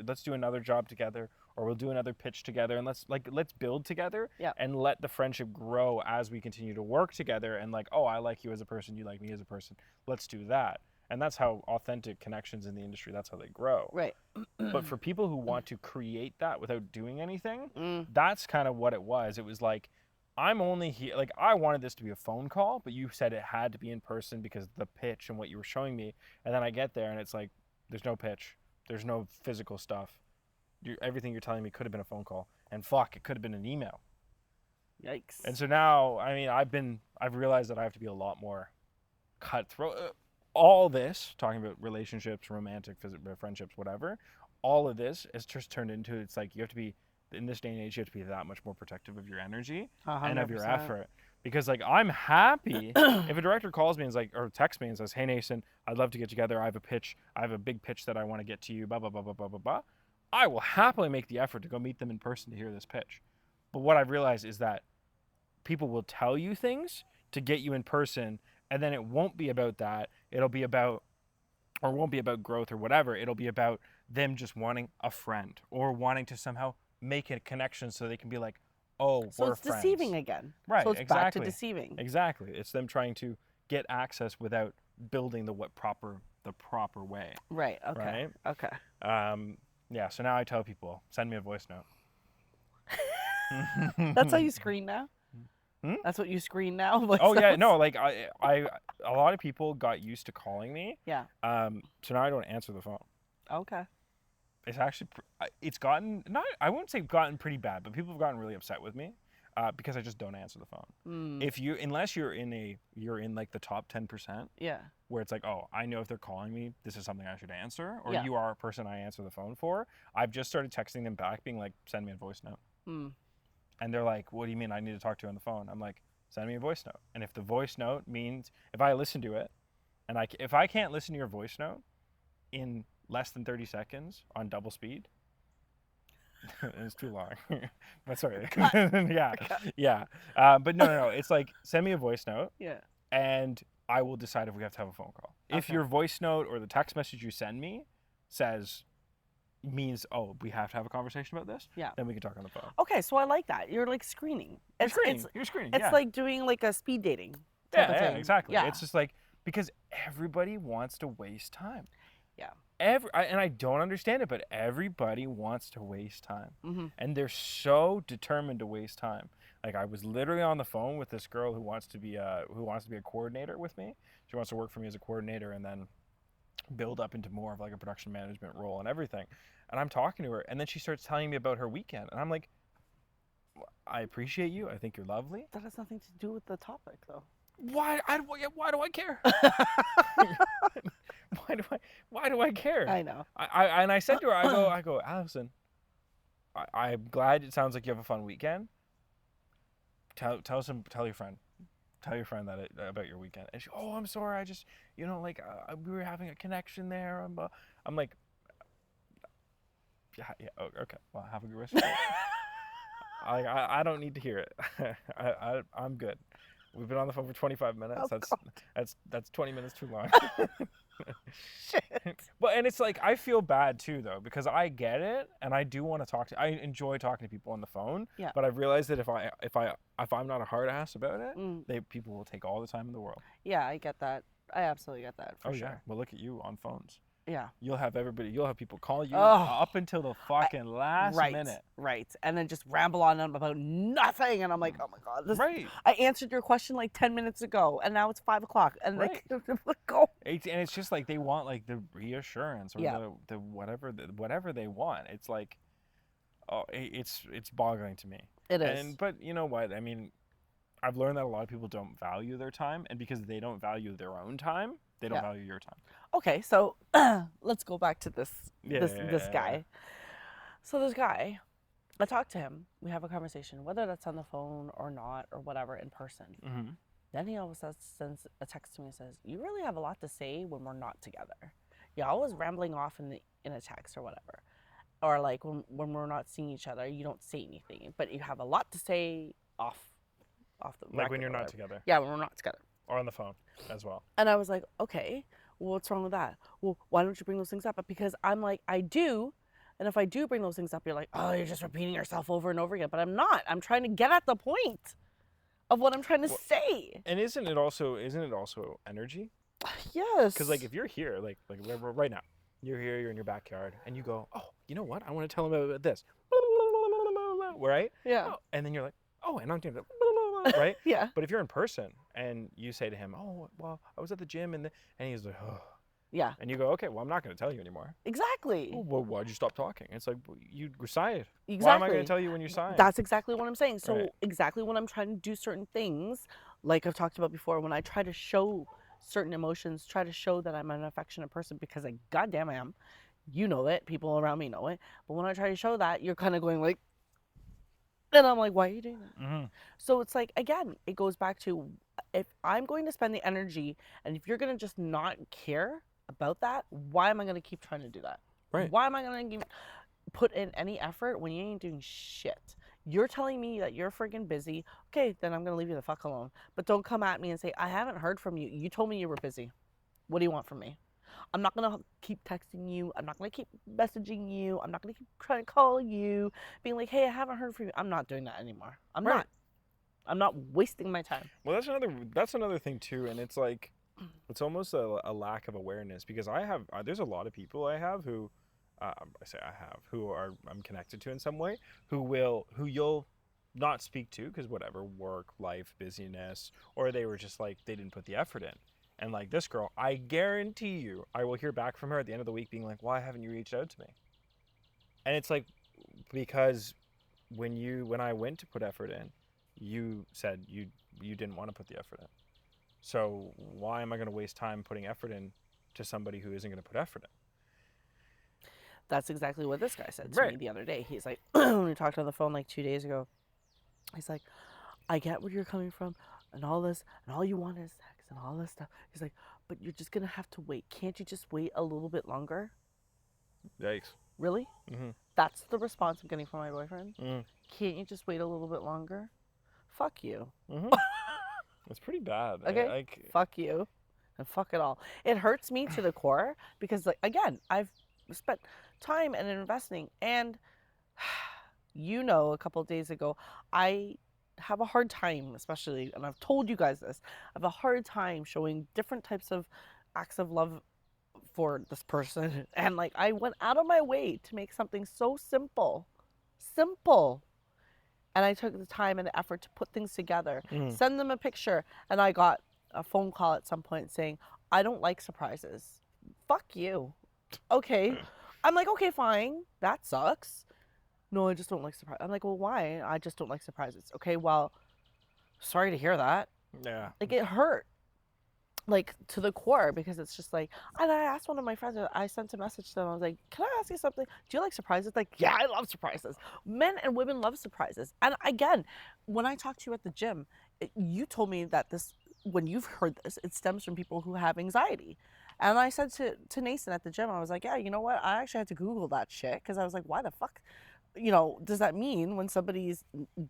let's do another job together, or we'll do another pitch together, and let's build together. Yeah. And let the friendship grow as we continue to work together. And like, oh, I like you as a person, you like me as a person. Let's do that. And that's how authentic connections in the industry. That's how they grow. right. But for people who want to create that without doing anything, Mm. that's kind of what it was. It was like, I'm only here, like, I wanted this to be a phone call, but you said it had to be in person because of the pitch and what you were showing me. And then I get there and it's like, there's no pitch, there's no physical stuff. Everything you're telling me could have been a phone call. And fuck, it could have been an email. Yikes. And so now, I mean, I've realized that I have to be a lot more cutthroat. All this, talking about relationships, romantic, friendships, whatever, all of this has just turned into, it's like you have to be, in this day and age, you have to be that much more protective of your energy and of your 100%. effort. Because like I'm happy if a director calls me and is like, or texts me and says, hey Nathan, I'd love to get together. I have a pitch. I have a big pitch that I want to get to you, blah, blah, blah, blah, blah, blah, blah. I will happily make the effort to go meet them in person to hear this pitch. But what I've realized is that people will tell you things to get you in person, and then it won't be about that. It'll be about, or won't be about growth or whatever. It'll be about them just wanting a friend or wanting to somehow make a connection so they can be like, oh, So we're it's friends. deceiving again. Right, So it's back to exactly. deceiving. Exactly. It's them trying to get access without building the proper way. Right. Okay. Right? Okay. Yeah, so now I tell people, send me a voice note. That's how you screen now? Hmm? That's what you screen now? Voice Oh yeah, notes? no, like I a lot of people got used to calling me. Yeah. So now I don't answer the phone. Okay. It's actually it's gotten, not, I wouldn't say gotten pretty bad, but people have gotten really upset with me because I just don't answer the phone. Mm. If you, unless you're in like the top 10%, Yeah. where it's like, oh, I know if they're calling me, this is something I should answer, or Yeah. you are a person I answer the phone for. I've just started texting them back, being like, send me a voice note. Mm. And they're like, what do you mean I need to talk to you on the phone? I'm like, send me a voice note. And if the voice note means, if I listen to it, and if I can't listen to your voice note in less than 30 seconds on double speed, it's too long. But sorry. Yeah. Yeah. But no. It's like, send me a voice note, Yeah. and I will decide if we have to have a phone call. If Okay. your voice note or the text message you send me means, oh, we have to have a conversation about this, Yeah. then we can talk on the phone. Okay, so I like that. You're like screening. You're screening. It's Yeah. like doing like a speed dating type of Yeah, thing. exactly. Yeah. It's just like, because everybody wants to waste time. Yeah. And I don't understand it, but everybody wants to waste time. Mm-hmm. And they're so determined to waste time. Like, I was literally on the phone with this girl who wants to be a coordinator with me. She wants to work for me as a coordinator and then build up into more of like a production management role and everything. And I'm talking to her, and then she starts telling me about her weekend, and I'm like, I appreciate you. I think you're lovely. That has nothing to do with the topic, though. Why do I care? Why do I care? I know. I said to her, I go, Allison, I'm glad it sounds like you have a fun weekend. Tell your friend that about your weekend. And she, oh, I'm sorry, I just, like, we were having a connection there. I'm like, yeah, okay, well, have a good rest of your day. I don't need to hear it. I'm good. We've been on the phone for 25 minutes. Oh, That's 20 minutes too long. Shit. But and it's like, I feel bad too, though, because I get it, and I do want to I enjoy talking to people on the phone. Yeah. But I've realized that if I'm not a hard ass about it, Mm. people will take all the time in the world. Yeah, I get that. I absolutely get that for sure. Yeah. Well, look at you on phones. Yeah. You'll have people call you Oh. up until the fucking last Right. minute. Right. And then just ramble on about nothing, and I'm like, oh my god, Right. I answered your question like 10 minutes ago, and now it's 5 o'clock, and Right. like, go. And it's just like, they want like the reassurance or Yeah. the whatever they want. It's like, oh, it's boggling to me. It is. But you know what? I mean, I've learned that a lot of people don't value their time, and because they don't value their own time, they don't Yeah. value your time. Okay, so let's go back to this Yeah. guy. So this guy, I talk to him. We have a conversation, whether that's on the phone or not or whatever, in person. Mm-hmm. Then he always sends a text to me and says, "You really have a lot to say when we're not together. You're always rambling off in a text or whatever, or like when we're not seeing each other, you don't say anything, but you have a lot to say off the Like record when you're or not whatever." together, Yeah, when we're not together. or on the phone as well. And I was like, okay, well, what's wrong with that? Well, why don't you bring those things up? Because I'm like, I do. And if I do bring those things up, you're like, oh, you're just repeating yourself over and over again. But I'm not. I'm trying to get at the point of what I'm trying to say. And isn't it also energy? Yes. Because like, if you're here, like right now, you're here, you're in your backyard, and you go, oh, you know what? I want to tell them about this. Right? Yeah. Oh, and then you're like, oh, and I'm doing it. Right? Yeah. But if you're in person and you say to him, oh, well, I was at the gym, and he's like, oh. Yeah. And you go, okay, well, I'm not going to tell you anymore. Exactly. Oh, well, why'd you stop talking? It's like, you signed. Exactly. Why am I going to tell you when you signed? That's exactly what I'm saying. So Right. exactly when I'm trying to do certain things, like I've talked about before, when I try to show certain emotions, try to show that I'm an affectionate person, because I goddamn am. You know it. People around me know it. But when I try to show that, you're kind of going like, and I'm like, why are you doing that? Mm-hmm. So it's like, again, it goes back to, if I'm going to spend the energy, and if you're going to just not care about that, why am I going to keep trying to do that? Right. Why am I going to put in any effort when you ain't doing shit? You're telling me that you're freaking busy. Okay, then I'm going to leave you the fuck alone. But don't come at me and say, I haven't heard from you. You told me you were busy. What do you want from me? I'm not going to keep texting you. I'm not going to keep messaging you. I'm not going to keep trying to call you, being like, hey, I haven't heard from you. I'm not doing that anymore. I'm Right. not. I'm not wasting my time. Well, that's another thing too, and it's like, it's almost a lack of awareness, because there's a lot of people I have who, I'm connected to in some way, who you'll not speak to because whatever, work, life, busyness, or they were just like, they didn't put the effort in. And like this girl, I guarantee you, I will hear back from her at the end of the week being like, why haven't you reached out to me? And it's like, because when I went to put effort in, you said you didn't want to put the effort in. So why am I going to waste time putting effort in to somebody who isn't going to put effort in? That's exactly what this guy said to me Right. the other day. He's like, when we talked on the phone like 2 days ago, he's like, I get where you're coming from and all this, and all you want is sex and all this stuff. He's like, but you're just going to have to wait. Can't you just wait a little bit longer? Yikes. Really? Mm-hmm. That's the response I'm getting from my boyfriend? Mm. Can't you just wait a little bit longer? Fuck you. Mm-hmm. It's pretty bad. Okay? Like, Fuck you. And fuck it all. It hurts me to the core because, like, again, I've spent time and investing, and a couple of days ago, I have a hard time, especially, and I've told you guys this, I have a hard time showing different types of acts of love for this person. And like, I went out of my way to make something so simple, simple. And I took the time and the effort to put things together, send them a picture, and I got a phone call at some point saying, I don't like surprises. Fuck you. Okay. I'm like, okay, fine. That sucks. No, I just don't like surprises. I'm like, well, why? I just don't like surprises. Okay, well, sorry to hear that. yeah. Like, it hurt, like, to the core, because it's just like, and I asked one of my friends, I sent a message to them. I was like, can I ask you something? Do you like surprises? Like, yeah, I love surprises. Men and women love surprises. And again, when I talked to you at the gym, you told me that this, when you've heard this, it stems from people who have anxiety. And I said to Nathan at the gym, I was like, yeah, you know what? I actually had to Google that shit because I was like, why the fuck? Does that mean when somebody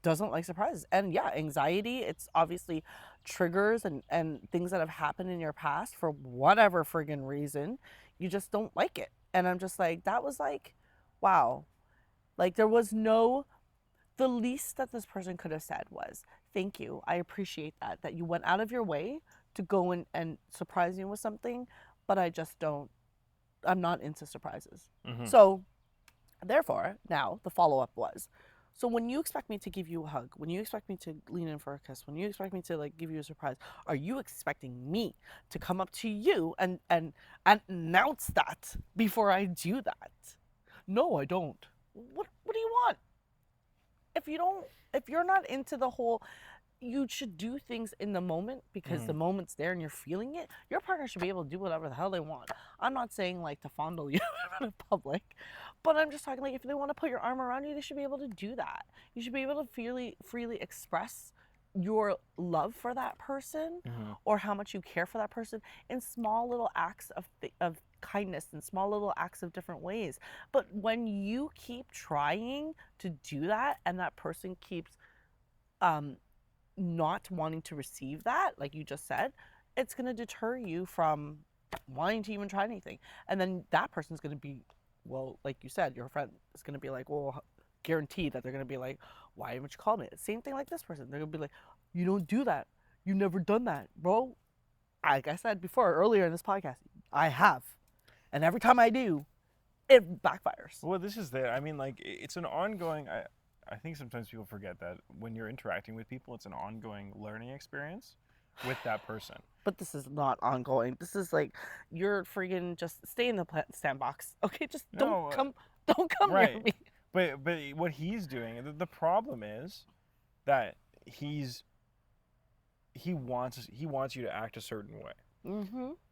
doesn't like surprises? And yeah, anxiety, it's obviously triggers and things that have happened in your past for whatever friggin' reason. You just don't like it. And I'm just like, that was like, wow. Like, there was the least that this person could have said was, thank you. I appreciate that you went out of your way to go and surprise me with something, but I'm not into surprises. Mm-hmm. So, therefore, now the follow up was, so when you expect me to give you a hug, when you expect me to lean in for a kiss, when you expect me to like give you a surprise, are you expecting me to come up to you and announce that before I do that? No, I don't. What do you want? If you're not into the whole, you should do things in the moment because the moment's there and you're feeling it. Your partner should be able to do whatever the hell they want. I'm not saying like to fondle you in public, but I'm just talking like if they want to put your arm around you, they should be able to do that. You should be able to freely express your love for that person or how much you care for that person in small little acts of kindness and small little acts of different ways. But when you keep trying to do that and that person keeps not wanting to receive that, like you just said, it's going to deter you from wanting to even try anything. And then that person's going to be, well, like you said, your friend is going to be like, well, guaranteed that they're going to be like, why haven't you called me? Same thing like this person. They're going to be like, you don't do that. You never done that, bro. Like I said before, earlier in this podcast, I have. And every time I do, it backfires. Well, this is I mean, like, it's an ongoing. I think sometimes people forget that when you're interacting with people, it's an ongoing learning experience with that person. But this is not ongoing. This is like, you're freaking just stay in the sandbox. Okay, just don't come right. near me. But what he's doing, the problem is that he wants you to act a certain way,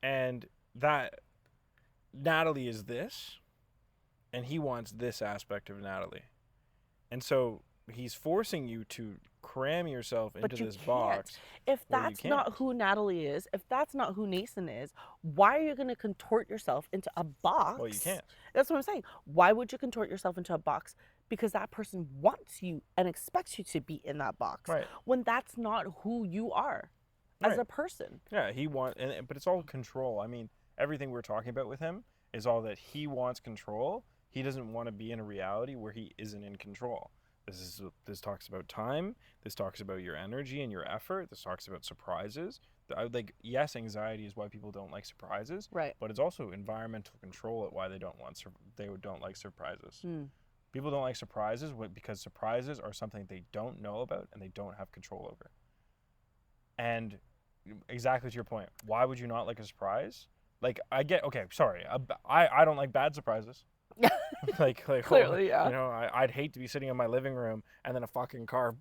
and that Natalie is this, and he wants this aspect of Natalie, and so he's forcing you to cram yourself into this box. If that's not who Natalie is, if that's not who Nathan is, why are you going to contort yourself into a box? Well, you can't. That's what I'm saying. Why would you contort yourself into a box? Because that person wants you and expects you to be in that box. Right. When that's not who you are as a person. Yeah, but it's all control. I mean, everything we're talking about with him is all that he wants control. He doesn't want to be in a reality where he isn't in control. This talks about time. This talks about your energy and your effort. This talks about surprises. Yes, anxiety is why people don't like surprises. Right. But it's also environmental control at why they don't like surprises. People don't like surprises because surprises are something they don't know about and they don't have control over. And exactly to your point, why would you not like a surprise? Like, I don't like bad surprises. like Clearly, yeah. you know, I'd hate to be sitting in my living room and then a fucking car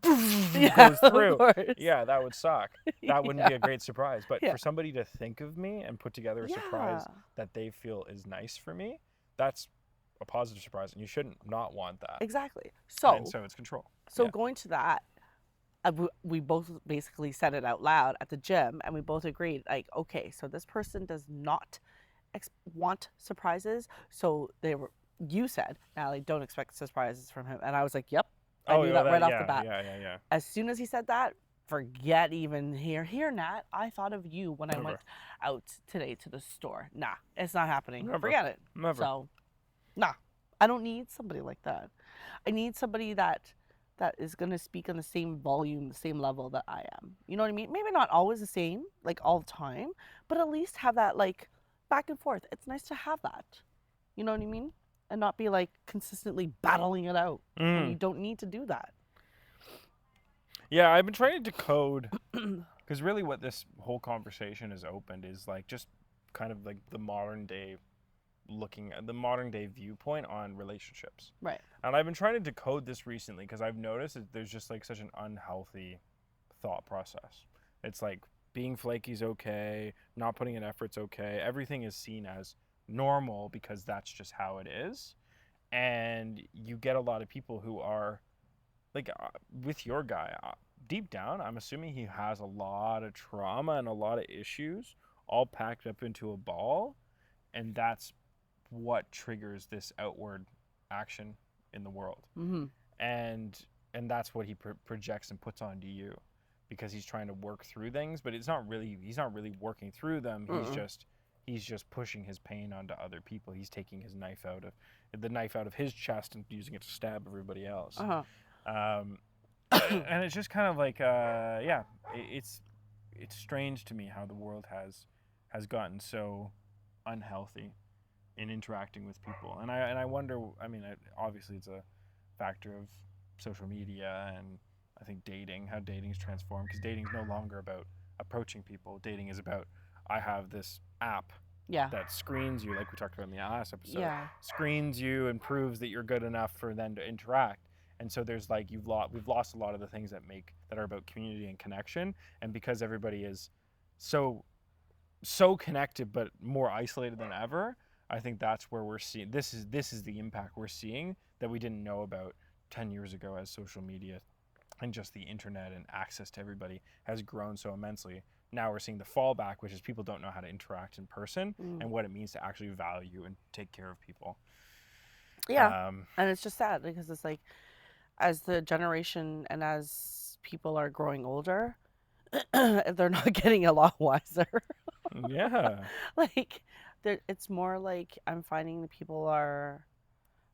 Yeah, goes of through. course. Yeah, that would suck. That wouldn't Yeah. be a great surprise. But Yeah. for somebody to think of me and put together a Yeah. surprise that they feel is nice for me, that's a positive surprise, and you shouldn't not want that. Exactly. And So, so it's control. so Yeah. going to that, we both basically said it out loud at the gym, and we both agreed, like, okay, so this person does not want surprises. So you said, Natalie, don't expect surprises from him. And I was like, yep, I Oh, knew yeah, that right that, off the yeah, bat. yeah, yeah, yeah. As soon as he said that, forget even here, Nat. I thought of you when I went Never. out today to the store. Nah, it's not happening. Never. Forget it. Never. So, nah, I don't need somebody like that. I need somebody that is going to speak on the same volume, the same level that I am. You know what I mean? Maybe not always the same, like all the time, but at least have that like back and forth. It's nice to have that. You know what I mean? And not be like consistently battling it out when you don't need to do that. Yeah, I've been trying to decode because really what this whole conversation has opened is like just kind of like the modern day looking at the modern day viewpoint on relationships. Right. And I've been trying to decode this recently because I've noticed that there's just like such an unhealthy thought process. It's like being flaky is okay, not putting in effort's okay. Everything is seen as normal because that's just how it is. And you get a lot of people who are like with your guy, deep down, I'm assuming he has a lot of trauma and a lot of issues all packed up into a ball. And that's what triggers this outward action in the world. Mm-hmm. And that's what he projects and puts onto you because he's trying to work through things, but he's not really working through them. He's just pushing his pain onto other people. He's taking his knife out of his chest and using it to stab everybody else. Uh-huh. And it's just kind of like yeah, it's strange to me how the world has gotten so unhealthy in interacting with people. And I wonder, I mean, obviously it's a factor of social media and I think how dating's transformed, because dating's no longer about approaching people. Dating is about, I have this app that screens you, like we talked about in the last episode, screens you and proves that you're good enough for them to interact. And so there's like we've lost a lot of the things that are about community and connection. And because everybody is so connected but more isolated than ever, I think that's where we're seeing this is the impact we're seeing that we didn't know about 10 years ago as social media and just the internet and access to everybody has grown so immensely. Now we're seeing the fallback, which is people don't know how to interact in person and what it means to actually value and take care of people. Yeah. And it's just sad because it's like as the generation and as people are growing older, they're not getting a lot wiser. Yeah. Like it's more like I'm finding that people are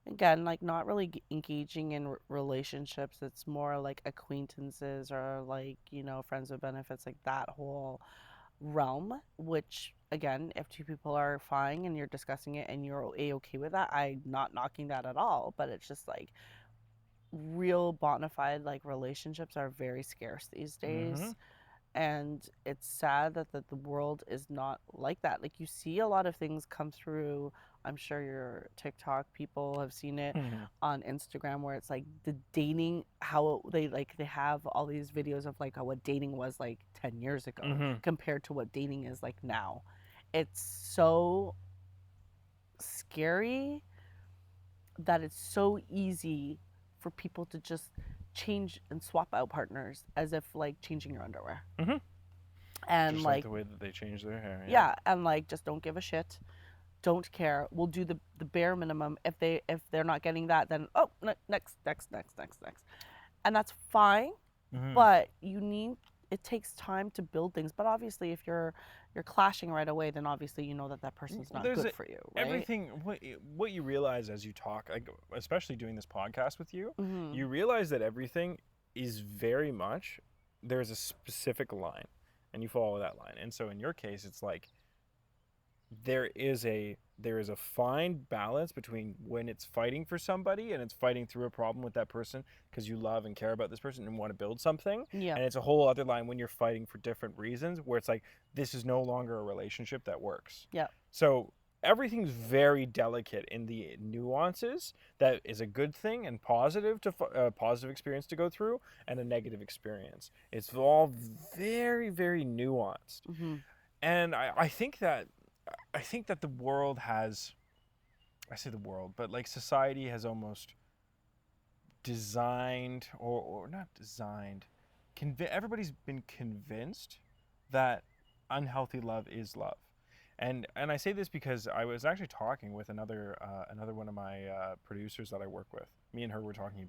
again like not really engaging in relationships. It's more like acquaintances or like friends with benefits, like that whole realm, which again, if two people are fine and you're discussing it and you're okay with that, I'm not knocking that at all, but it's just like real bona fide like relationships are very scarce these days. And it's sad that the world is not like that. Like you see a lot of things come through. I'm sure your TikTok people have seen it on Instagram where it's like the dating, how they have all these videos of like what dating was like 10 years ago compared to what dating is like now. It's so scary that it's so easy for people to just change and swap out partners as if like changing your underwear. And just like the way that they change their hair. Yeah, and like just don't give a shit. Don't care. We'll do the bare minimum. If they're not getting that, then next. And that's fine. But it takes time to build things. But obviously if you're clashing right away, then obviously you know that person's not good for you, right? Everything what you realize as you talk, like especially doing this podcast with you, you realize that everything is very much, there's a specific line and you follow that line. And so in your case, it's like there is a fine balance between when it's fighting for somebody and it's fighting through a problem with that person because you love and care about this person and want to build something. Yeah. And it's a whole other line when you're fighting for different reasons where it's like, this is no longer a relationship that works. Yeah. So everything's very delicate in the nuances. That is a good thing and positive to positive experience to go through, and a negative experience. It's all very, very nuanced. Mm-hmm. And I think that the world has, I say the world, but like society has almost designed, or not designed, everybody's been convinced that unhealthy love is love. And I say this because I was actually talking with another one of my producers that I work with. Me and her were talking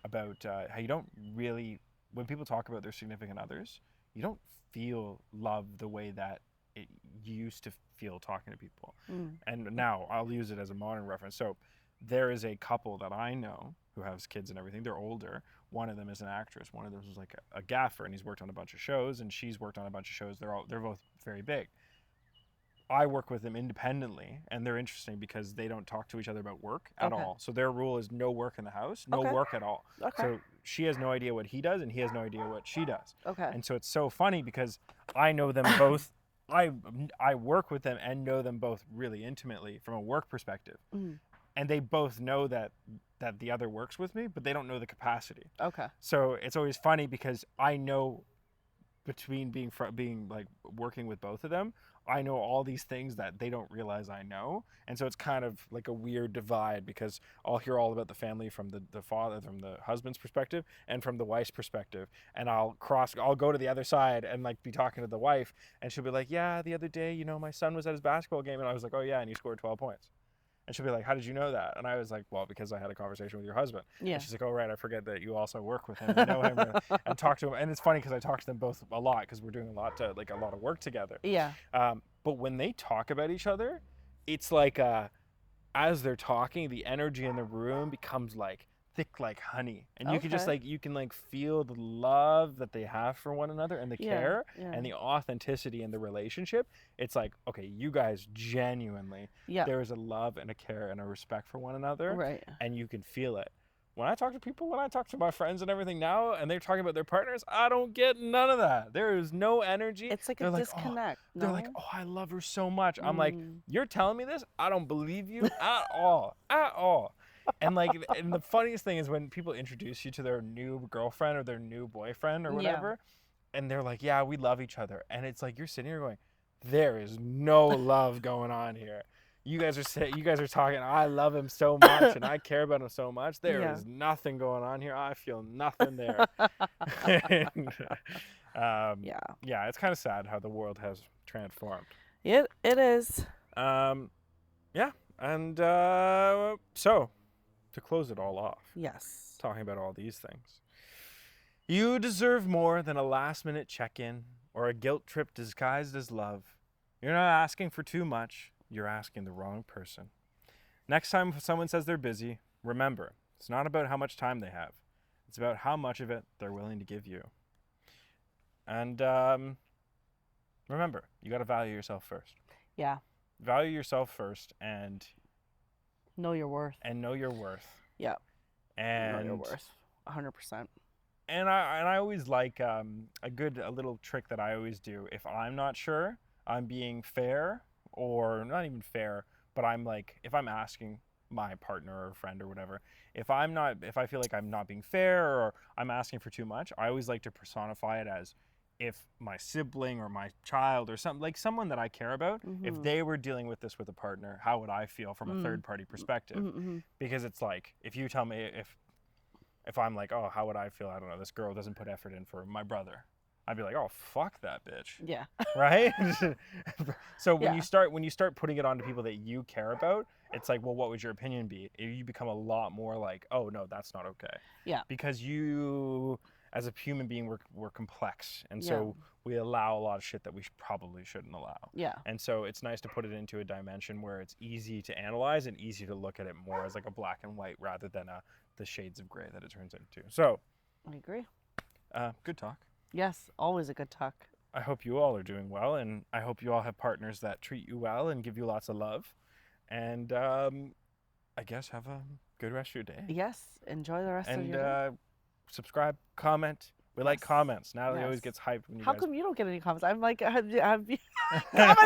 about how you don't really, when people talk about their significant others, you don't feel love the way that it used to feel talking to people. Mm. And now I'll use it as a modern reference. So there is a couple that I know who has kids and everything. They're older. One of them is an actress. One of them is like a gaffer, and he's worked on a bunch of shows, and she's worked on a bunch of shows. They're both very big. I work with them independently, and they're interesting because they don't talk to each other about work at Okay. all. So their rule is no work in the house, no Okay. work at all. Okay. So she has no idea what he does, and he has no idea what she does. Okay. And so it's so funny because I know them both. I work with them and know them both really intimately from a work perspective. Mm. And they both know that the other works with me, but they don't know the capacity. Okay. So it's always funny because I know, between being like working with both of them, I know all these things that they don't realize I know. And so it's kind of like a weird divide, because I'll hear all about the family from the father, from the husband's perspective, and from the wife's perspective. And I'll go to the other side and like be talking to the wife, and she'll be like, yeah, the other day, my son was at his basketball game, and I was like, oh yeah, and he scored 12 points. And she'll be like, how did you know that? And I was like, well, because I had a conversation with your husband. Yeah. And she's like, oh, right, I forget that you also work with him and know him and talk to him. And it's funny because I talk to them both a lot because we're doing a lot of work together. Yeah. But when they talk about each other, it's like as they're talking, the energy in the room becomes like thick like honey. And you can just Okay. you can feel the love that they have for one another, and the Yeah, care yeah. and the authenticity in the relationship. It's like, okay, you guys genuinely, Yeah. there is a love and a care and a respect for one another, Right. and you can feel it. When I talk to my friends and everything now, and they're talking about their partners, I don't get none of that. There is no energy. It's like They're a like, disconnect. oh, they're like, no? oh, I love her so much. I'm like, Mm. you're telling me this? I don't believe you at all, at all. And and the funniest thing is when people introduce you to their new girlfriend or their new boyfriend or Yeah. whatever, and they're like, yeah, we love each other. And it's like, you're sitting here going, there is no love going on here. You guys are talking, I love him so much and I care about him so much. There is Yeah. nothing going on here. I feel nothing there. And, Yeah. yeah, it's kind of sad how the world has transformed. It is. Yeah, and so to close it all off, Yes. talking about all these things, you deserve more than a last-minute check-in or a guilt trip disguised as love. You're not asking for too much. You're asking the wrong person. Next time someone says they're busy, remember, it's not about how much time they have. It's about how much of it they're willing to give you. And remember, you got to value yourself first. Yeah. Value yourself first, and Know your worth. know your worth. Yeah. And Know your worth. 100%. And I always like a little trick that I always do. If I'm not sure, I'm being fair, or not even fair, but I'm like, if I'm asking my partner or friend or whatever, if I feel like I'm not being fair or I'm asking for too much, I always like to personify it as, if my sibling or my child or something, like someone that I care about, if Mhm. they were dealing with this with a partner, how would I feel from a third party perspective? Mm-hmm. Because it's like, if you tell me, if I'm like, oh, how would I feel? I don't know, this girl doesn't put effort in for my brother. I'd be like, oh, fuck that bitch. Yeah. Right? So when Yeah. you start putting it onto people that you care about, it's like, well, what would your opinion be? You become a lot more like, oh no, that's not okay. Yeah. Because you, as a human being, we're complex, and so we allow a lot of shit that we probably shouldn't allow. Yeah. And so it's nice to put it into a dimension where it's easy to analyze and easy to look at it more as like a black and white rather than the shades of gray that it turns into. So, I agree. good talk. Yes. Always a good talk. I hope you all are doing well, and I hope you all have partners that treat you well and give you lots of love. And I guess have a good rest of your day. Yes. Enjoy the rest of your day. And subscribe, comment, We like Yes. comments. Natalie Yes. always gets hyped when you How guys. come you don't get any comments? I'm like, have you commented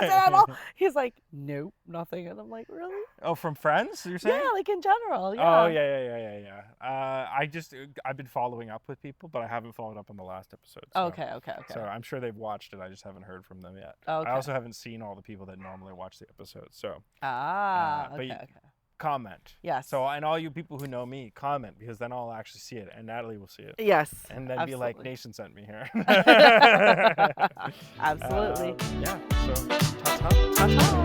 at all? He's like, nope, nothing. And I'm like, really? Oh, from friends, you're saying? Yeah, like in general. Yeah. Oh, yeah. I've been following up with people, but I haven't followed up on the last episode. So. Okay. So I'm sure they've watched it. I just haven't heard from them yet. Okay. I also haven't seen all the people that normally watch the episodes. So but Okay. comment. Yes. So and all you people who know me, comment, because then I'll actually see it, and Natalie will see it. Yes. And then absolutely. be like, Nation sent me here. Absolutely. Yeah. So ta-ta. Ta-ta.